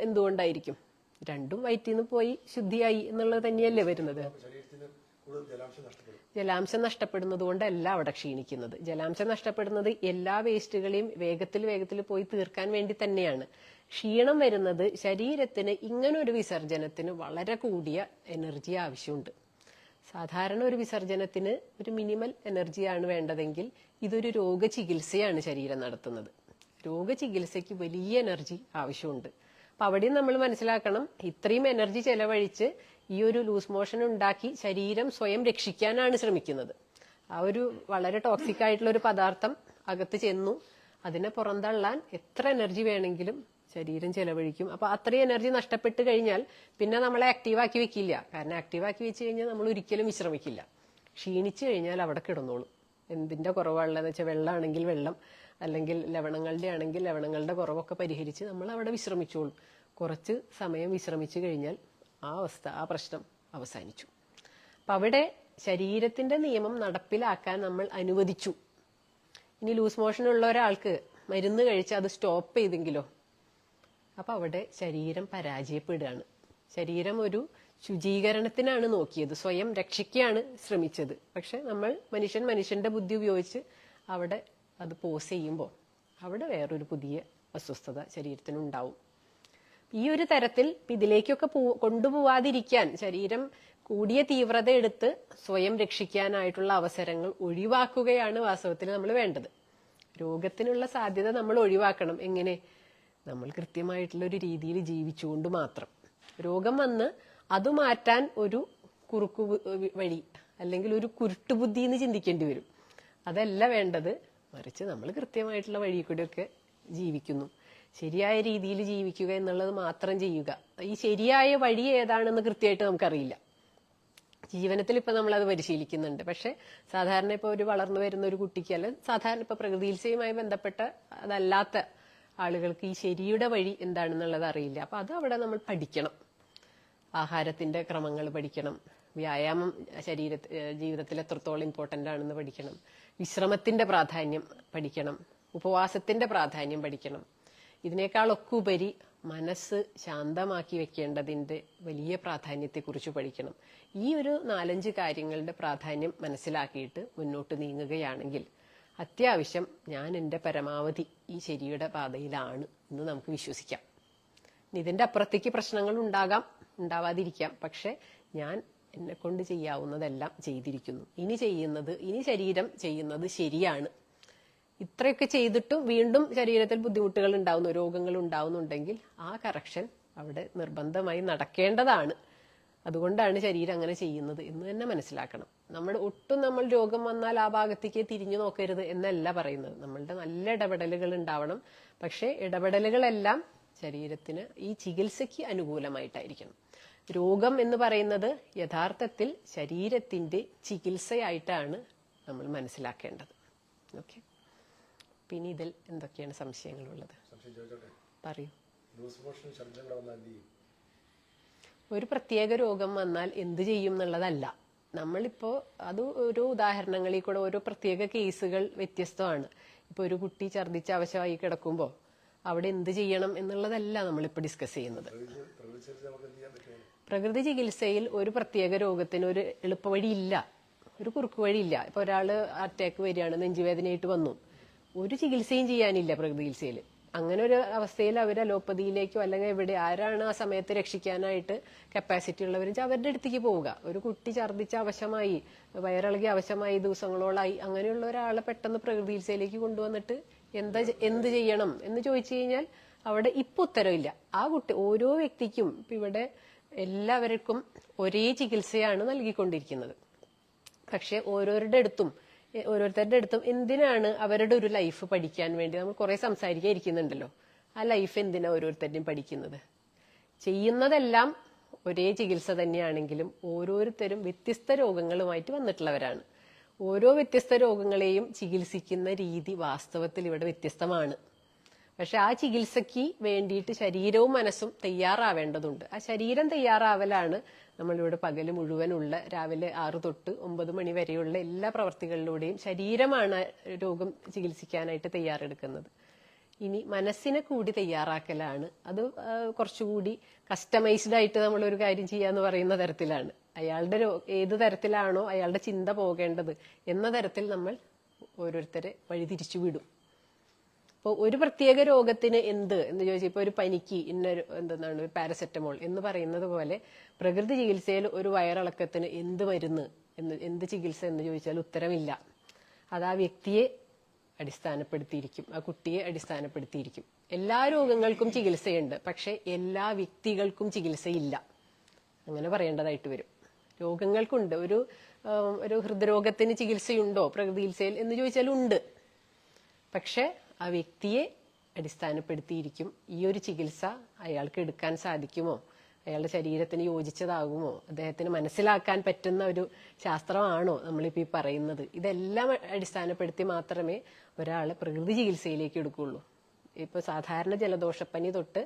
എന്തുകൊണ്ടായിരിക്കും? രണ്ടും വയറ്റിൽ നിന്ന് പോയി ശുദ്ധിയായി എന്നുള്ളത് തന്നെയല്ലേ വരുന്നത്. ജലാംശം നഷ്ടപ്പെടുന്നത് കൊണ്ടല്ല അവിടെ ക്ഷീണിക്കുന്നത്. ജലാംശം നഷ്ടപ്പെടുന്നത് എല്ലാ വേസ്റ്റുകളെയും വേഗത്തിൽ പോയി തീർക്കാൻ വേണ്ടി തന്നെയാണ്. ക്ഷീണം വരുന്നത് ശരീരത്തിന് ഇങ്ങനൊരു വിസർജനത്തിന് വളരെ കൂടിയ എനർജി ആവശ്യമുണ്ട്. സാധാരണ ഒരു വിസർജനത്തിന് ഒരു മിനിമൽ എനർജിയാണ് വേണ്ടതെങ്കിൽ ഇതൊരു രോഗചികിത്സയാണ് ശരീരം നടത്തുന്നത്. രോഗചികിത്സയ്ക്ക് വലിയ എനർജി ആവശ്യമുണ്ട്. അപ്പൊ അവിടെയും നമ്മൾ മനസ്സിലാക്കണം, ഇത്രയും എനർജി ചെലവഴിച്ച് ഈ ഒരു ലൂസ് മോഷൻ ഉണ്ടാക്കി ശരീരം സ്വയം രക്ഷിക്കാനാണ് ശ്രമിക്കുന്നത്. ആ ഒരു വളരെ ടോക്സിക് ആയിട്ടുള്ള ഒരു പദാർത്ഥം അകത്ത് ചെന്നു, അതിനെ പുറന്തള്ളാൻ എത്ര എനർജി വേണമെങ്കിലും ശരീരം ചെലവഴിക്കും. അപ്പൊ അത്രയും എനർജി നഷ്ടപ്പെട്ട് കഴിഞ്ഞാൽ പിന്നെ നമ്മളെ ആക്റ്റീവാക്കി വെക്കില്ല. കാരണം ആക്റ്റീവാക്കി വെച്ച് കഴിഞ്ഞാൽ നമ്മൾ ഒരിക്കലും വിശ്രമിക്കില്ല. ക്ഷീണിച്ചു കഴിഞ്ഞാൽ അവിടെ കിടന്നോളും. എന്തിന്റെ കുറവുള്ളതെന്ന് വെച്ചാൽ വെള്ളമാണെങ്കിൽ വെള്ളം, അല്ലെങ്കിൽ ലവണങ്ങളുടെ ആണെങ്കിൽ ലവണങ്ങളുടെ കുറവൊക്കെ പരിഹരിച്ച് നമ്മൾ അവിടെ വിശ്രമിച്ചോളും. കുറച്ച് സമയം വിശ്രമിച്ചു കഴിഞ്ഞാൽ ആ പ്രശ്നം അവസാനിച്ചു. അപ്പൊ അവിടെ ശരീരത്തിന്റെ നിയമം നടപ്പിലാക്കാൻ നമ്മൾ അനുവദിച്ചു. ഇനി ലൂസ് മോഷൻ ഉള്ള ഒരാൾക്ക് മരുന്ന് കഴിച്ച് അത് സ്റ്റോപ്പ് ചെയ്തെങ്കിലോ? അപ്പൊ അവിടെ ശരീരം പരാജയപ്പെടുകയാണ്. ശരീരം ഒരു ശുചീകരണത്തിനാണ് നോക്കിയത്, സ്വയം രക്ഷിക്കുകയാണ് ശ്രമിച്ചത്. പക്ഷെ നമ്മൾ മനുഷ്യന്റെ ബുദ്ധി ഉപയോഗിച്ച് അവിടെ അത് പോസ് ചെയ്യുമ്പോൾ അവിടെ വേറൊരു പുതിയ അസ്വസ്ഥത ശരീരത്തിനുണ്ടാവും. ഈ ഒരു തരത്തിൽ ഇതിലേക്കൊക്കെ കൊണ്ടുപോവാതിരിക്കാൻ ശരീരം കൂടിയ തീവ്രത എടുത്ത് സ്വയം രക്ഷിക്കാനായിട്ടുള്ള അവസരങ്ങൾ ഒഴിവാക്കുകയാണ് വാസ്തവത്തിൽ നമ്മൾ വേണ്ടത്. രോഗത്തിനുള്ള സാധ്യത നമ്മൾ ഒഴിവാക്കണം. എങ്ങനെ? നമ്മൾ കൃത്യമായിട്ടുള്ള ഒരു രീതിയിൽ ജീവിച്ചുകൊണ്ട് മാത്രം. രോഗം വന്ന് അത് മാറ്റാൻ ഒരു കുറുക്കു വഴി അല്ലെങ്കിൽ ഒരു കുരുട്ടുബുദ്ധി എന്ന് ചിന്തിക്കേണ്ടി വരും. അതല്ല വേണ്ടത്. മറിച്ച് നമ്മൾ കൃത്യമായിട്ടുള്ള വഴി കൂടെയൊക്കെ ജീവിക്കുന്നു. ശരിയായ രീതിയിൽ ജീവിക്കുക എന്നുള്ളത് മാത്രം ചെയ്യുക. ഈ ശരിയായ വഴി ഏതാണെന്ന് കൃത്യമായിട്ട് നമുക്കറിയില്ല. ജീവനത്തിൽ ഇപ്പൊ നമ്മൾ അത് പരിശീലിക്കുന്നുണ്ട്. പക്ഷെ സാധാരണ ഇപ്പൊ ഒരു വളർന്നു വരുന്ന ഒരു കുട്ടിക്ക്, അല്ല സാധാരണ ഇപ്പൊ പ്രകൃതി ചികിത്സയുമായി ബന്ധപ്പെട്ട അതല്ലാത്ത ആളുകൾക്ക് ഈ ശരിയുടെ വഴി എന്താണെന്നുള്ളത് അറിയില്ല. അപ്പൊ അത് അവിടെ നമ്മൾ പഠിക്കണം. ആഹാരത്തിന്റെ ക്രമങ്ങൾ പഠിക്കണം. വ്യായാമം ജീവിതത്തിൽ എത്രത്തോളം ഇമ്പോർട്ടന്റ് ആണെന്ന് പഠിക്കണം. വിശ്രമത്തിന്റെ പ്രാധാന്യം പഠിക്കണം. ഉപവാസത്തിന്റെ പ്രാധാന്യം പഠിക്കണം. ഇതിനേക്കാളൊക്കെ ഉപരി മനസ്സ് ശാന്തമാക്കി വെക്കേണ്ടതിന്റെ വലിയ പ്രാധാന്യത്തെക്കുറിച്ച് പഠിക്കണം. ഈ ഒരു 4-5 കാര്യങ്ങളുടെ പ്രാധാന്യം മനസ്സിലാക്കിയിട്ട് മുന്നോട്ട് നീങ്ങുകയാണെങ്കിൽ അത്യാവശ്യം ഞാൻ എൻ്റെ പരമാവധി ഈ ശരിയുടെ പാതയിലാണ് എന്ന് നമുക്ക് വിശ്വസിക്കാം. ഇതിന്റെ അപ്പുറത്തേക്ക് പ്രശ്നങ്ങൾ ഉണ്ടാവാതിരിക്കാം. പക്ഷെ ഞാൻ എന്നെ കൊണ്ട് ചെയ്യാവുന്നതെല്ലാം ചെയ്തിരിക്കുന്നു. ഇനി ശരീരം ചെയ്യുന്നത് ശരിയാണ്. ഇത്രയൊക്കെ ചെയ്തിട്ടും വീണ്ടും ശരീരത്തിൽ ബുദ്ധിമുട്ടുകൾ ഉണ്ടാവുന്നു, രോഗങ്ങൾ ഉണ്ടാവുന്നുണ്ടെങ്കിൽ ആ കറക്ഷൻ അവിടെ നിർബന്ധമായി നടക്കേണ്ടതാണ്. അതുകൊണ്ടാണ് ശരീരം അങ്ങനെ ചെയ്യുന്നത് എന്ന് തന്നെ മനസ്സിലാക്കണം. നമ്മൾ രോഗം വന്നാൽ ആ ഭാഗത്തേക്ക് തിരിഞ്ഞു നോക്കരുത് എന്നല്ല പറയുന്നത്. നമ്മളുടെ നല്ല ഇടപെടലുകൾ ഉണ്ടാവണം. പക്ഷെ ഇടപെടലുകളെല്ലാം ശരീരത്തിന് ഈ ചികിത്സയ്ക്ക് അനുകൂലമായിട്ടായിരിക്കണം. രോഗം എന്ന് പറയുന്നത് യഥാർത്ഥത്തിൽ ശരീരത്തിന്റെ ചികിത്സയായിട്ടാണ് നമ്മൾ മനസ്സിലാക്കേണ്ടത്. ഓക്കെ, പിന്നെ ഇതിൽ എന്തൊക്കെയാണ് സംശയങ്ങളുള്ളത്? പറയൂ. ഒരു പ്രത്യേക രോഗം വന്നാൽ എന്ത് ചെയ്യും എന്നുള്ളതല്ല. നമ്മളിപ്പോ അത് ഓരോ ഉദാഹരണങ്ങളിൽ കൂടെ ഓരോ പ്രത്യേക കേസുകൾ വ്യത്യസ്തമാണ്. ഇപ്പൊ ഒരു കുട്ടി ഛർദ്ദിച്ച് അവശമായി കിടക്കുമ്പോൾ അവിടെ എന്ത് ചെയ്യണം എന്നുള്ളതല്ല നമ്മളിപ്പോ ഡിസ്കസ് ചെയ്യുന്നത്. പ്രകൃതി ചികിത്സയിൽ ഒരു പ്രത്യേക രോഗത്തിന് ഒരു എളുപ്പവഴിയില്ല, ഒരു കുറുക്കു വഴിയില്ല. ഇപ്പൊ ഒരാള് അറ്റാക്ക് വരികയാണ്, നെഞ്ചുവേദനയായിട്ട് വന്നു, ഒരു ചികിത്സയും ചെയ്യാനില്ല പ്രകൃതി ചികിത്സയിൽ. അങ്ങനെ ഒരു അവസ്ഥയിൽ അവർ അലോപ്പതിയിലേക്കോ അല്ലെങ്കിൽ എവിടെ ആരാണ് ആ സമയത്ത് രക്ഷിക്കാനായിട്ട് കപ്പാസിറ്റി ഉള്ളവരും അവരുടെ അടുത്തേക്ക് പോവുക. ഒരു കുട്ടി ഛർദ്ദിച്ച അവശമായി, വയറിളകി അവശമായി, ദിവസങ്ങളോളായി, അങ്ങനെയുള്ള ഒരാളെ പെട്ടെന്ന് പ്രകൃതി ചികിത്സയിലേക്ക് കൊണ്ടുവന്നിട്ട് എന്ത് ചെയ്യണം എന്ന് ചോദിച്ചു കഴിഞ്ഞാൽ അവിടെ ഇപ്പൊ ഉത്തരവില്ല. ആ കുട്ടി ഓരോ വ്യക്തിക്കും ഇപ്പൊ ഇവിടെ എല്ലാവർക്കും ഒരേ ചികിത്സയാണ് നൽകിക്കൊണ്ടിരിക്കുന്നത്. പക്ഷെ ഓരോരുത്തരുടെ അടുത്തും എന്തിനാണ് അവരുടെ ഒരു ലൈഫ് പഠിക്കാൻ വേണ്ടി നമ്മൾ കുറെ സംസാരിക്കാതിരിക്കുന്നുണ്ടല്ലോ. ആ ലൈഫ് എന്തിനാ ഓരോരുത്തരുടെയും പഠിക്കുന്നത്? ചെയ്യുന്നതെല്ലാം ഒരേ ചികിത്സ തന്നെയാണെങ്കിലും ഓരോരുത്തരും വ്യത്യസ്ത രോഗങ്ങളുമായിട്ട് വന്നിട്ടുള്ളവരാണ്. ഓരോ വ്യത്യസ്ത രോഗങ്ങളെയും ചികിത്സിക്കുന്ന രീതി വാസ്തവത്തിൽ ഇവിടെ വ്യത്യസ്തമാണ്. പക്ഷെ ആ ചികിത്സയ്ക്ക് വേണ്ടിയിട്ട് ശരീരവും മനസ്സും തയ്യാറാവേണ്ടതുണ്ട്. ആ ശരീരം തയ്യാറാവലാണ് നമ്മളിവിടെ പകല് മുഴുവനുള്ള രാവിലെ 6 തൊട്ട് 9 മണി വരെയുള്ള എല്ലാ പ്രവർത്തികളിലൂടെയും ശരീരമാണ് രോഗം ചികിത്സിക്കാനായിട്ട് തയ്യാറെടുക്കുന്നത്. ഇനി മനസ്സിനെ കൂടി തയ്യാറാക്കലാണ്. അത് കുറച്ചുകൂടി കസ്റ്റമൈസ്ഡ് ആയിട്ട് നമ്മൾ ഒരു കാര്യം ചെയ്യാന്ന് പറയുന്ന തരത്തിലാണ്. അയാളുടെ ഏത് തരത്തിലാണോ അയാളുടെ ചിന്ത പോകേണ്ടത് എന്ന തരത്തിൽ നമ്മൾ ഓരോരുത്തരെ വഴിതിരിച്ചു വിടും. ഇപ്പോൾ ഒരു പ്രത്യേക രോഗത്തിന് എന്ന് ചോദിച്ചാൽ ഇപ്പോൾ ഒരു പനിക്ക് ഇന്നൊരു എന്താണ് ഒരു പാരസെറ്റമോൾ എന്ന് പറയുന്നത് പോലെ പ്രകൃതി ചികിത്സയിൽ ഒരു വയറിളക്കത്തിന് എന്ത് മരുന്ന് എന്ത് ചികിത്സ എന്ന് ചോദിച്ചാൽ ഉത്തരമില്ല. അത് ആ വ്യക്തിയെ അടിസ്ഥാനപ്പെടുത്തിയിരിക്കും, ആ കുട്ടിയെ അടിസ്ഥാനപ്പെടുത്തിയിരിക്കും. എല്ലാ രോഗങ്ങൾക്കും ചികിത്സയുണ്ട്, പക്ഷെ എല്ലാ വ്യക്തികൾക്കും ചികിത്സയില്ല, അങ്ങനെ പറയേണ്ടതായിട്ട് വരും. രോഗങ്ങൾക്കുണ്ട്. ഒരു ഹൃദ്രോഗത്തിന് ചികിത്സയുണ്ടോ പ്രകൃതി ചികിത്സയിൽ എന്ന് ചോദിച്ചാൽ ഉണ്ട്. പക്ഷെ ആ വ്യക്തിയെ അടിസ്ഥാനപ്പെടുത്തിയിരിക്കും ഈ ഒരു ചികിത്സ അയാൾക്ക് എടുക്കാൻ സാധിക്കുമോ, അയാളുടെ ശരീരത്തിന് യോജിച്ചതാകുമോ, അദ്ദേഹത്തിന് മനസ്സിലാക്കാൻ പറ്റുന്ന ഒരു ശാസ്ത്രമാണോ നമ്മളിപ്പോൾ ഈ പറയുന്നത്. ഇതെല്ലാം അടിസ്ഥാനപ്പെടുത്തി മാത്രമേ ഒരാളെ പ്രകൃതി ചികിത്സയിലേക്ക് എടുക്കുകയുള്ളൂ. ഇപ്പോൾ സാധാരണ ജലദോഷപ്പനി തൊട്ട്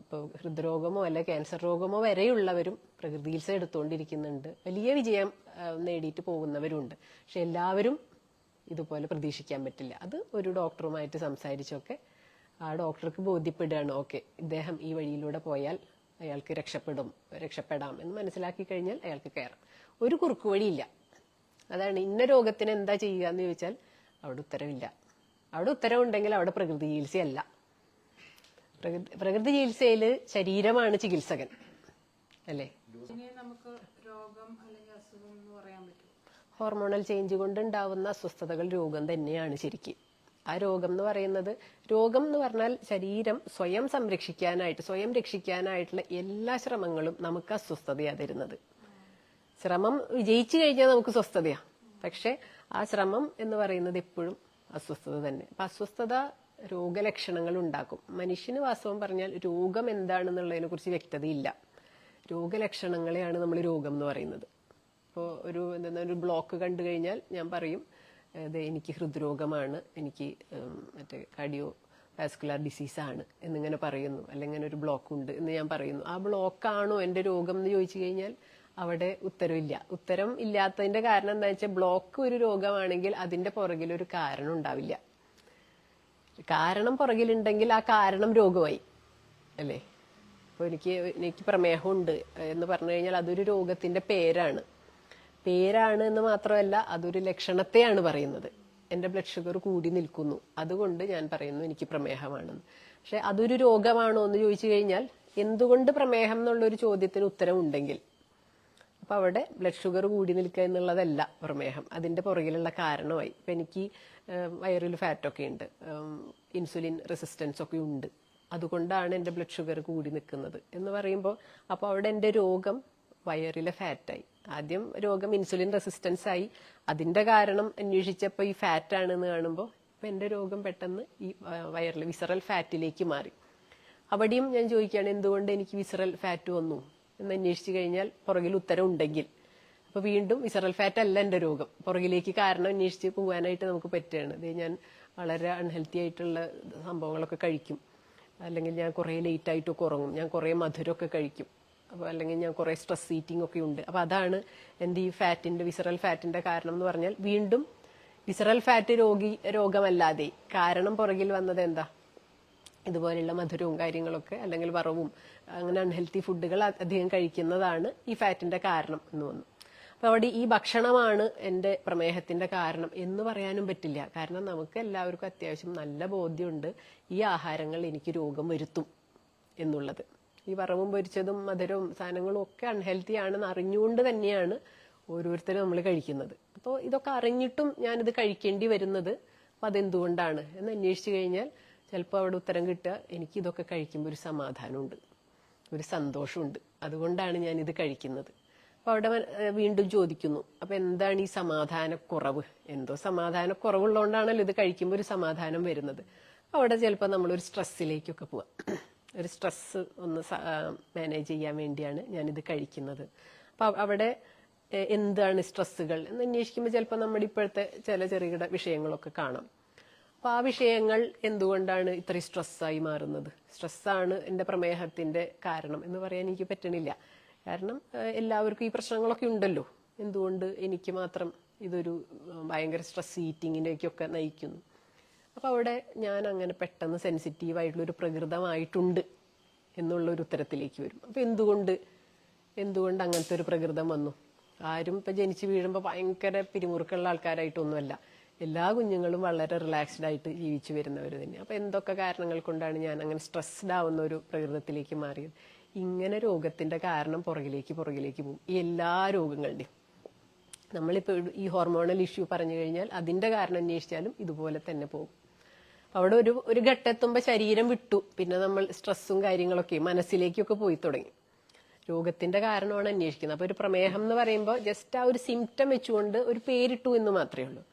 ഇപ്പോൾ ഹൃദ്രോഗമോ അല്ലെ ക്യാൻസർ രോഗമോ വരെയുള്ളവരും പ്രകൃതി ചികിത്സ എടുത്തുകൊണ്ടിരിക്കുന്നുണ്ട്. വലിയ വിജയം നേടിയിട്ട് പോകുന്നവരുണ്ട്. പക്ഷെ എല്ലാവരും ഇതുപോലെ പ്രതീക്ഷിക്കാൻ പറ്റില്ല. അത് ഒരു ഡോക്ടറുമായിട്ട് സംസാരിച്ചൊക്കെ ആ ഡോക്ടർക്ക് ബോധ്യപ്പെടുകയാണ്, ഓക്കെ ഇദ്ദേഹം ഈ വഴിയിലൂടെ പോയാൽ അയാൾക്ക് രക്ഷപ്പെടാം എന്ന് മനസ്സിലാക്കി കഴിഞ്ഞാൽ അയാൾക്ക് കയറാം. ഒരു കുറുക്കു വഴിയില്ല. അതാണ് ഇന്ന രോഗത്തിന് എന്താ ചെയ്യുക എന്ന് ചോദിച്ചാൽ അവിടെ ഉത്തരവില്ല. അവിടെ ഉത്തരവുണ്ടെങ്കിൽ അവിടെ പ്രകൃതി ചികിത്സയല്ല. പ്രകൃതി ചികിത്സയിൽ ശരീരമാണ് ചികിത്സകൻ, അല്ലേ? നമുക്ക് രോഗം അല്ലെങ്കിൽ അസുഖം എന്ന് പറയാൻ പറ്റും. ഹോർമോണൽ ചേഞ്ച് കൊണ്ടുണ്ടാവുന്ന അസ്വസ്ഥതകൾ രോഗം തന്നെയാണ് ശരിക്കും. ആ രോഗം എന്ന് പറഞ്ഞാൽ ശരീരം സ്വയം രക്ഷിക്കാനായിട്ടുള്ള എല്ലാ ശ്രമങ്ങളും നമുക്ക് അസ്വസ്ഥതയാണ് തരുന്നത്. ശ്രമം വിജയിച്ചു കഴിഞ്ഞാൽ നമുക്ക് സ്വസ്ഥതയാ. പക്ഷെ ആ ശ്രമം എന്ന് പറയുന്നത് എപ്പോഴും അസ്വസ്ഥത തന്നെ. അപ്പൊ അസ്വസ്ഥത രോഗലക്ഷണങ്ങൾ ഉണ്ടാക്കും. മനുഷ്യന് വാസ്തവം പറഞ്ഞാൽ രോഗം എന്താണെന്നുള്ളതിനെ കുറിച്ച് വ്യക്തതയില്ല. രോഗലക്ഷണങ്ങളെയാണ് നമ്മൾ രോഗം എന്ന് പറയുന്നത്. ഇപ്പോൾ ഒരു ബ്ലോക്ക് കണ്ടു കഴിഞ്ഞാൽ ഞാൻ പറയും എനിക്ക് ഹൃദ്രോഗമാണ്, എനിക്ക് മറ്റേ കാർഡിയോ വാസ്കുലർ ഡിസീസാണ് എന്നിങ്ങനെ പറയുന്നു, അല്ലെങ്കിൽ ഒരു ബ്ലോക്ക് ഉണ്ട് എന്ന് ഞാൻ പറയുന്നു. ആ ബ്ലോക്കാണോ എൻ്റെ രോഗം എന്ന് ചോദിച്ചു കഴിഞ്ഞാൽ അവിടെ ഉത്തരവില്ല. ഉത്തരം ഇല്ലാത്തതിന്റെ കാരണം എന്താ വെച്ചാൽ ബ്ലോക്ക് ഒരു രോഗമാണെങ്കിൽ അതിന്റെ പുറകിൽ ഒരു കാരണം ഉണ്ടാവില്ല. കാരണം പുറകിലുണ്ടെങ്കിൽ ആ കാരണം രോഗമായി, അല്ലേ? അപ്പോൾ എനിക്ക് പ്രമേഹമുണ്ട് എന്ന് പറഞ്ഞു കഴിഞ്ഞാൽ അതൊരു രോഗത്തിന്റെ പേരാണ് എന്ന് മാത്രമല്ല അതൊരു ലക്ഷണത്തെയാണ് പറയുന്നത്. എൻ്റെ ബ്ലഡ് ഷുഗർ കൂടി നിൽക്കുന്നു, അതുകൊണ്ട് ഞാൻ പറയുന്നു എനിക്ക് പ്രമേഹമാണെന്ന്. പക്ഷെ അതൊരു രോഗമാണോ എന്ന് ചോദിച്ചു കഴിഞ്ഞാൽ എന്തുകൊണ്ട് പ്രമേഹം എന്നുള്ളൊരു ചോദ്യത്തിന് ഉത്തരവുണ്ടെങ്കിൽ അപ്പൊ അവിടെ ബ്ലഡ് ഷുഗർ കൂടി നിൽക്കുക എന്നുള്ളതല്ല പ്രമേഹം, അതിന്റെ പുറകിലുള്ള കാരണമായി. ഇപ്പൊ എനിക്ക് വയറിൽ ഫാറ്റൊക്കെ ഉണ്ട്, ഇൻസുലിൻ റെസിസ്റ്റൻസ് ഒക്കെ ഉണ്ട്, അതുകൊണ്ടാണ് എൻ്റെ ബ്ലഡ് ഷുഗർ കൂടി നിൽക്കുന്നത് എന്ന് പറയുമ്പോൾ അപ്പോൾ അവിടെ എൻ്റെ രോഗം വയറിലെ ഫാറ്റായി. ആദ്യം രോഗം ഇൻസുലിൻ റെസിസ്റ്റൻസ് ആയി, അതിന്റെ കാരണം അന്വേഷിച്ചപ്പോൾ ഈ ഫാറ്റാണെന്ന് കാണുമ്പോൾ ഇപ്പൊ എൻ്റെ രോഗം പെട്ടെന്ന് ഈ വയറിൽ വിസറൽ ഫാറ്റിലേക്ക് മാറി. അവിടെയും ഞാൻ ചോദിക്കുകയാണ് എന്തുകൊണ്ട് എനിക്ക് വിസറൽ ഫാറ്റ് വന്നു എന്ന് അന്വേഷിച്ചു കഴിഞ്ഞാൽ പുറകിൽ ഉത്തരം ഉണ്ടെങ്കിൽ അപ്പൊ വീണ്ടും വിസറൽ ഫാറ്റ് അല്ല എൻ്റെ രോഗം, പുറകിലേക്ക് കാരണം അന്വേഷിച്ച് പോകാനായിട്ട് നമുക്ക് പറ്റുകയാണ്. ഇത് ഞാൻ വളരെ അൺഹെൽത്തി ആയിട്ടുള്ള സംഭവങ്ങളൊക്കെ കഴിക്കും, അല്ലെങ്കിൽ ഞാൻ കുറേ ലേറ്റ് ആയിട്ടൊക്കെ ഉറങ്ങും, ഞാൻ കുറേ മധുരമൊക്കെ കഴിക്കും, അപ്പോൾ അല്ലെങ്കിൽ ഞാൻ കുറേ സ്ട്രെസ് ഈറ്റിംഗ് ഒക്കെ ഉണ്ട്. അപ്പൊ അതാണ് എൻ്റെ ഈ വിസറൽ ഫാറ്റിന്റെ കാരണം എന്ന് പറഞ്ഞാൽ വീണ്ടും വിസറൽ ഫാറ്റ് രോഗമല്ലാതെ കാരണം പുറകിൽ വന്നത് എന്താ? ഇതുപോലെയുള്ള മധുരവും കാര്യങ്ങളൊക്കെ അല്ലെങ്കിൽ വറവും അങ്ങനെ അൺഹെൽത്തി ഫുഡുകൾ അധികം കഴിക്കുന്നതാണ് ഈ ഫാറ്റിന്റെ കാരണം എന്ന് വന്നു. അപ്പൊ അവിടെ ഈ ഭക്ഷണമാണ് എൻ്റെ പ്രമേഹത്തിന്റെ കാരണം എന്ന് പറയാനും പറ്റില്ല. കാരണം നമുക്ക് എല്ലാവർക്കും അത്യാവശ്യം നല്ല ബോധ്യമുണ്ട് ഈ ആഹാരങ്ങൾ എനിക്ക് രോഗം വരുത്തും എന്നുള്ളത്. ഈ വറവും പൊരിച്ചതും മധുരവും സാധനങ്ങളും ഒക്കെ അൺഹെൽത്തി ആണെന്ന് അറിഞ്ഞുകൊണ്ട് തന്നെയാണ് ഓരോരുത്തരും നമ്മൾ കഴിക്കുന്നത്. അപ്പോൾ ഇതൊക്കെ അറിഞ്ഞിട്ടും ഞാനിത് കഴിക്കേണ്ടി വരുന്നത് അപ്പം അതെന്തുകൊണ്ടാണ് എന്ന് അന്വേഷിച്ചു കഴിഞ്ഞാൽ ചിലപ്പോൾ അവിടെ ഉത്തരം കിട്ടുക എനിക്ക് ഇതൊക്കെ കഴിക്കുമ്പോൾ ഒരു സമാധാനമുണ്ട്, ഒരു സന്തോഷമുണ്ട്, അതുകൊണ്ടാണ് ഞാനിത് കഴിക്കുന്നത്. അപ്പൊ അവിടെ വീണ്ടും ചോദിക്കുന്നു അപ്പൊ എന്താണ് ഈ സമാധാനക്കുറവ്? എന്തോ സമാധാനക്കുറവുള്ളതുകൊണ്ടാണല്ലോ ഇത് കഴിക്കുമ്പോൾ ഒരു സമാധാനം വരുന്നത്. അവിടെ ചിലപ്പോൾ നമ്മളൊരു സ്ട്രെസ്സിലേക്കൊക്കെ പോവാം. ഒരു സ്ട്രെസ് ഒന്ന് മാനേജ് ചെയ്യാൻ വേണ്ടിയാണ് ഞാനിത് കഴിക്കുന്നത്. അപ്പൊ അവിടെ എന്താണ് സ്ട്രെസ്സുകൾ എന്ന് അന്വേഷിക്കുമ്പോൾ ചിലപ്പോൾ നമ്മുടെ ഇപ്പോഴത്തെ ചില ചെറുകിട വിഷയങ്ങളൊക്കെ കാണാം. അപ്പൊ ആ വിഷയങ്ങൾ എന്തുകൊണ്ടാണ് ഇത്രയും സ്ട്രെസ്സായി മാറുന്നത്, സ്ട്രെസ്സാണ് എൻ്റെ പ്രമേഹത്തിന്റെ കാരണം എന്ന് പറയാൻ എനിക്ക് പറ്റണില്ല. കാരണം എല്ലാവർക്കും ഈ പ്രശ്നങ്ങളൊക്കെ ഉണ്ടല്ലോ. എന്തുകൊണ്ട് എനിക്ക് മാത്രം ഇതൊരു ഭയങ്കര സ്ട്രെസ് ഈറ്റിങ്ങിലേക്കൊക്കെ നയിക്കുന്നു? അപ്പൊ അവിടെ ഞാൻ അങ്ങനെ പെട്ടെന്ന് സെൻസിറ്റീവായിട്ടുള്ള ഒരു പ്രകൃതമായിട്ടുണ്ട് എന്നുള്ളൊരു ഉത്തരത്തിലേക്ക് വരും. അപ്പൊ എന്തുകൊണ്ട് അങ്ങനത്തെ ഒരു പ്രകൃതം വന്നു? ആരും ഇപ്പൊ ജനിച്ചു വീഴുമ്പോൾ ഭയങ്കര പിരിമുറുക്കുള്ള ആൾക്കാരായിട്ടൊന്നുമല്ല. എല്ലാ കുഞ്ഞുങ്ങളും വളരെ റിലാക്സ്ഡ് ആയിട്ട് ജീവിച്ചു വരുന്നവർ തന്നെ. അപ്പൊ എന്തൊക്കെ കാരണങ്ങൾ കൊണ്ടാണ് ഞാൻ അങ്ങനെ സ്ട്രെസ്ഡ് ആവുന്ന ഒരു പ്രകൃതത്തിലേക്ക് മാറിയത്? ഇങ്ങനെ രോഗത്തിന്റെ കാരണം പുറകിലേക്ക് പോകും. ഈ എല്ലാ രോഗങ്ങളുടെയും നമ്മളിപ്പോൾ ഈ ഹോർമോണൽ ഇഷ്യൂ പറഞ്ഞു കഴിഞ്ഞാൽ അതിന്റെ കാരണം അന്വേഷിച്ചാലും ഇതുപോലെ തന്നെ പോകും. അവിടെ ഒരു ഘട്ടെത്തുമ്പോൾ ശരീരം വിട്ടു, പിന്നെ നമ്മൾ സ്ട്രെസ്സും കാര്യങ്ങളൊക്കെ മനസ്സിലേക്കൊക്കെ പോയി തുടങ്ങി. രോഗത്തിന്റെ കാരണമാണ് അന്വേഷിക്കുന്നത്. അപ്പൊ ഒരു പ്രമേഹം എന്ന് പറയുമ്പോൾ ജസ്റ്റ് ആ ഒരു സിംറ്റം വെച്ചുകൊണ്ട് ഒരു പേരിട്ടു എന്ന് മാത്രമേ ഉള്ളൂ.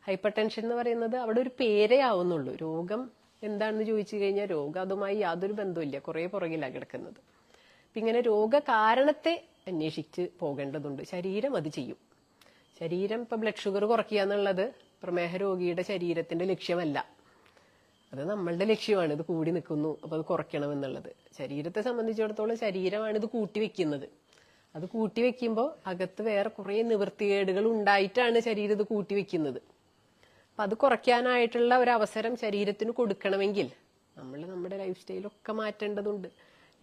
ഹൈപ്പർ ടെൻഷൻ എന്ന് പറയുന്നത് അവിടെ ഒരു പേരേ ആവുന്നുള്ളൂ. രോഗം എന്താണെന്ന് ചോദിച്ചു കഴിഞ്ഞാൽ രോഗം അതുമായി യാതൊരു ബന്ധമില്ല, കുറെ പുറകിലാണ് കിടക്കുന്നത്. അപ്പൊ ഇങ്ങനെ രോഗകാരണത്തെ അന്വേഷിച്ച് പോകേണ്ടതുണ്ട്. ശരീരം അത് ചെയ്യും. ശരീരം ഇപ്പൊ ബ്ലഡ് ഷുഗർ കുറയ്ക്കുക എന്നുള്ളത് പ്രമേഹ രോഗിയുടെ ശരീരത്തിന്റെ ലക്ഷ്യമല്ല, അത് നമ്മളുടെ ലക്ഷ്യമാണ്. ഇത് കൂടി നിൽക്കുന്നു, അപ്പൊ അത് കുറയ്ക്കണം എന്നുള്ളത്. ശരീരത്തെ സംബന്ധിച്ചിടത്തോളം ശരീരമാണ് ഇത് കൂട്ടിവെക്കുന്നത്. അത് കൂട്ടിവെക്കുമ്പോൾ അകത്ത് വേറെ കുറെ നിവൃത്തികേടുകൾ ഉണ്ടായിട്ടാണ് ശരീരം ഇത് കൂട്ടിവെക്കുന്നത്. അപ്പൊ അത് കുറയ്ക്കാനായിട്ടുള്ള ഒരു അവസരം ശരീരത്തിന് കൊടുക്കണമെങ്കിൽ നമ്മൾ നമ്മുടെ ലൈഫ് സ്റ്റൈലൊക്കെ മാറ്റേണ്ടതുണ്ട്.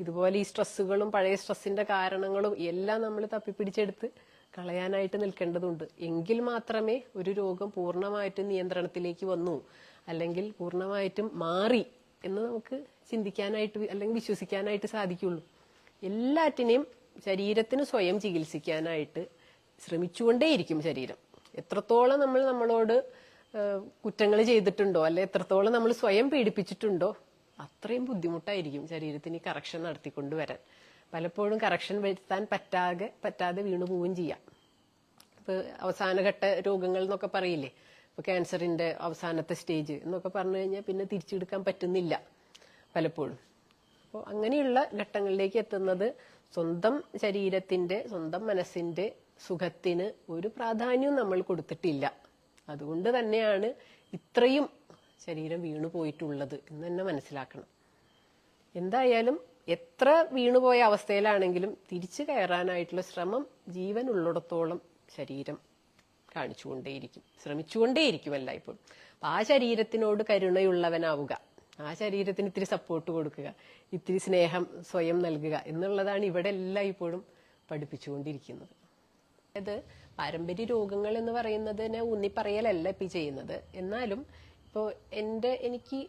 ഇതുപോലെ ഈ സ്ട്രെസ്സുകളും പഴയ സ്ട്രെസ്സിന്റെ കാരണങ്ങളും എല്ലാം നമ്മൾ തപ്പിപ്പിടിച്ചെടുത്ത് കളയാനായിട്ട് നിൽക്കേണ്ടതുണ്ട്. എങ്കിൽ മാത്രമേ ഒരു രോഗം പൂർണ്ണമായിട്ടും നിയന്ത്രണത്തിലേക്ക് വന്നു, അല്ലെങ്കിൽ പൂർണ്ണമായിട്ടും മാറി എന്ന് നമുക്ക് ചിന്തിക്കാനായിട്ട് അല്ലെങ്കിൽ വിശ്വസിക്കാനായിട്ട് സാധിക്കുള്ളൂ. എല്ലാറ്റിനെയും ശരീരത്തിന് സ്വയം ചികിത്സിക്കാനായിട്ട് ശ്രമിച്ചുകൊണ്ടേയിരിക്കും ശരീരം. എത്രത്തോളം നമ്മൾ നമ്മളോട് കുറ്റങ്ങൾ ചെയ്തിട്ടുണ്ടോ, അല്ലെ എത്രത്തോളം നമ്മൾ സ്വയം പീഡിപ്പിച്ചിട്ടുണ്ടോ, അത്രയും ബുദ്ധിമുട്ടായിരിക്കും ശരീരത്തിന് ഈ കറക്ഷൻ നടത്തിക്കൊണ്ടുവരാൻ. പലപ്പോഴും കറക്ഷൻ വരുത്താൻ പറ്റാതെ വീണു പോവുകയും ചെയ്യാം. ഇപ്പൊ അവസാനഘട്ട രോഗങ്ങൾ എന്നൊക്കെ പറയില്ലേ, ഇപ്പൊ ക്യാൻസറിന്റെ അവസാനത്തെ സ്റ്റേജ് എന്നൊക്കെ പറഞ്ഞു കഴിഞ്ഞാൽ പിന്നെ തിരിച്ചെടുക്കാൻ പറ്റുന്നില്ല പലപ്പോഴും. അപ്പോൾ അങ്ങനെയുള്ള ഘട്ടങ്ങളിലേക്ക് എത്തുന്നത് സ്വന്തം ശരീരത്തിന്റെ സ്വന്തം മനസ്സിന്റെ സുഖത്തിന് ഒരു പ്രാധാന്യവും നമ്മൾ കൊടുത്തിട്ടില്ല. അതുകൊണ്ട് തന്നെയാണ് ഇത്രയും ശരീരം വീണു പോയിട്ടുള്ളത് എന്ന് തന്നെ മനസ്സിലാക്കണം. എന്തായാലും എത്ര വീണുപോയ അവസ്ഥയിലാണെങ്കിലും തിരിച്ചു കയറാനായിട്ടുള്ള ശ്രമം ജീവൻ ഉള്ളിടത്തോളം ശരീരം കാണിച്ചുകൊണ്ടേയിരിക്കും, ശ്രമിച്ചുകൊണ്ടേയിരിക്കും എല്ലായ്പ്പോഴും. അപ്പൊ ആ ശരീരത്തിനോട് കരുണയുള്ളവനാവുക, ആ ശരീരത്തിന് ഇത്തിരി സപ്പോർട്ട് കൊടുക്കുക, ഇത്തിരി സ്നേഹം സ്വയം നൽകുക എന്നുള്ളതാണ് ഇവിടെ എല്ലായ്പ്പോഴും പഠിപ്പിച്ചുകൊണ്ടിരിക്കുന്നത്. അതായത് പാരമ്പര്യ രോഗങ്ങൾ എന്ന് പറയുന്നതിനെ ഊന്നിപ്പറയലല്ല ഇപ്പൊ ചെയ്യുന്നത്. എന്നാലും ഇപ്പോൾ എനിക്ക്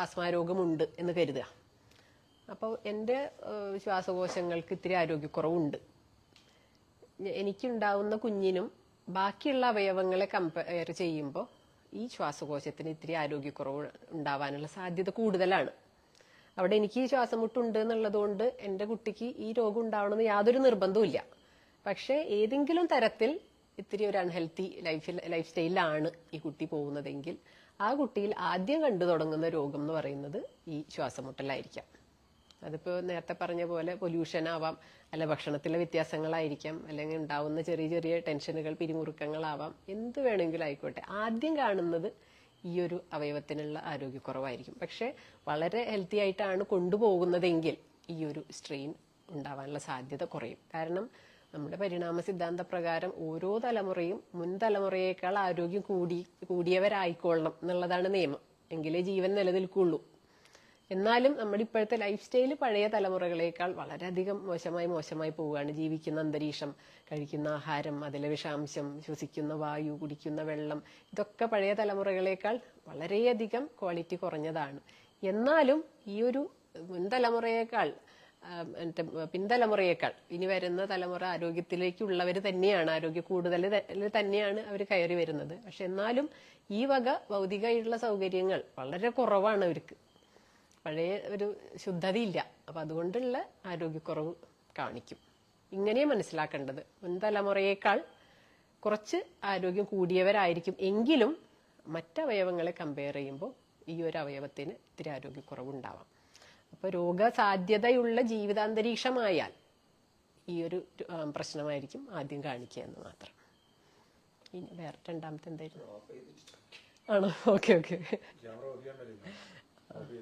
ആസ്മാരോഗമുണ്ട് എന്ന് കരുതുക. അപ്പോൾ എൻ്റെ ശ്വാസകോശങ്ങൾക്ക് ഇത്തിരി ആരോഗ്യക്കുറവുണ്ട്. എനിക്കുണ്ടാവുന്ന കുഞ്ഞിനും ബാക്കിയുള്ള അവയവങ്ങളെ കമ്പയർ ചെയ്യുമ്പോൾ ഈ ശ്വാസകോശത്തിന് ഇത്തിരി ആരോഗ്യക്കുറവ് ഉണ്ടാവാനുള്ള സാധ്യത കൂടുതലാണ്. അവിടെ എനിക്ക് ശ്വാസം മുട്ടുണ്ട് എന്നുള്ളതുകൊണ്ട് എൻ്റെ കുട്ടിക്ക് ഈ രോഗം ഉണ്ടാവണമെന്ന് യാതൊരു നിർബന്ധവും ഇല്ല. പക്ഷെ ഏതെങ്കിലും തരത്തിൽ ഇത്തിരി ഒരു അൺഹെൽത്തി ലൈഫ് സ്റ്റൈലിലാണ് ഈ കുട്ടി പോകുന്നതെങ്കിൽ ആ കുട്ടിയിൽ ആദ്യം കണ്ടു തുടങ്ങുന്ന രോഗം എന്ന് പറയുന്നത് ഈ ശ്വാസമുട്ടലായിരിക്കാം. അതിപ്പോ നേരത്തെ പറഞ്ഞ പോലെ പൊല്യൂഷൻ ആവാം, അല്ല ഭക്ഷണത്തിലെ വ്യത്യാസങ്ങളായിരിക്കാം, അല്ലെങ്കിൽ ഉണ്ടാവുന്ന ചെറിയ ചെറിയ ടെൻഷനുകൾ, പിരിമുറുക്കങ്ങളാവാം, എന്ത് വേണമെങ്കിലും ആയിക്കോട്ടെ. ആദ്യം കാണുന്നത് ഈ ഒരു അവയവത്തിനുള്ള ആരോഗ്യക്കുറവായിരിക്കും. പക്ഷെ വളരെ ഹെൽത്തി ആയിട്ടാണ് കൊണ്ടുപോകുന്നതെങ്കിൽ ഈ ഒരു സ്ട്രെയിൻ ഉണ്ടാവാനുള്ള സാധ്യത കുറയും. കാരണം നമ്മുടെ പരിണാമ സിദ്ധാന്ത പ്രകാരം ഓരോ തലമുറയും മുൻ തലമുറയേക്കാൾ ആരോഗ്യം കൂടിയവരായിക്കൊള്ളണം എന്നുള്ളതാണ് നിയമം. എങ്കിലേ ജീവൻ നിലനിൽക്കുള്ളൂ. എന്നാലും നമ്മുടെ ഇപ്പോഴത്തെ ലൈഫ് സ്റ്റൈല് പഴയ തലമുറകളേക്കാൾ വളരെയധികം മോശമായി പോവുകയാണ്. ജീവിക്കുന്ന അന്തരീക്ഷം, കഴിക്കുന്ന ആഹാരം, അതിലെ വിഷാംശം, ശ്വസിക്കുന്ന വായു, കുടിക്കുന്ന വെള്ളം, ഇതൊക്കെ പഴയ തലമുറകളേക്കാൾ വളരെയധികം ക്വാളിറ്റി കുറഞ്ഞതാണ്. എന്നാലും ഈ ഒരു മുൻ തലമുറയേക്കാൾ പിൻതലമുറയേക്കാൾ ഇനി വരുന്ന തലമുറ ആരോഗ്യത്തിലേക്കുള്ളവർ തന്നെയാണ്, ആരോഗ്യ കൂടുതൽ തന്നെയാണ് അവർ കയറി വരുന്നത്. പക്ഷെ എന്നാലും ഈ വക ഭൗതികമായിട്ടുള്ള സൗകര്യങ്ങൾ വളരെ കുറവാണ് അവർക്ക്. പഴയ ഒരു ശുദ്ധതയില്ല. അപ്പൊ അതുകൊണ്ടുള്ള ആരോഗ്യക്കുറവ് കാണിക്കും. ഇങ്ങനെ മനസ്സിലാക്കേണ്ടത്. മുൻതലമുറയേക്കാൾ കുറച്ച് ആരോഗ്യം കൂടിയവരായിരിക്കും എങ്കിലും മറ്റവയവങ്ങളെ കമ്പയർ ചെയ്യുമ്പോൾ ഈ ഒരു അവയവത്തിന് ഇത്തിരി ആരോഗ്യക്കുറവ് ഉണ്ടാവാം. അപ്പൊ രോഗസാധ്യതയുള്ള ജീവിതാന്തരീക്ഷമായാൽ ഈ ഒരു പ്രശ്നമായിരിക്കും ആദ്യം കാണിക്കുക എന്ന് മാത്രം. ഇനി വേറെ രണ്ടാമത്തെ എന്തായിരുന്നു? ആണോ? Okay okay. ക്യാമറ ഒതുക്കാൻ വരില്ല.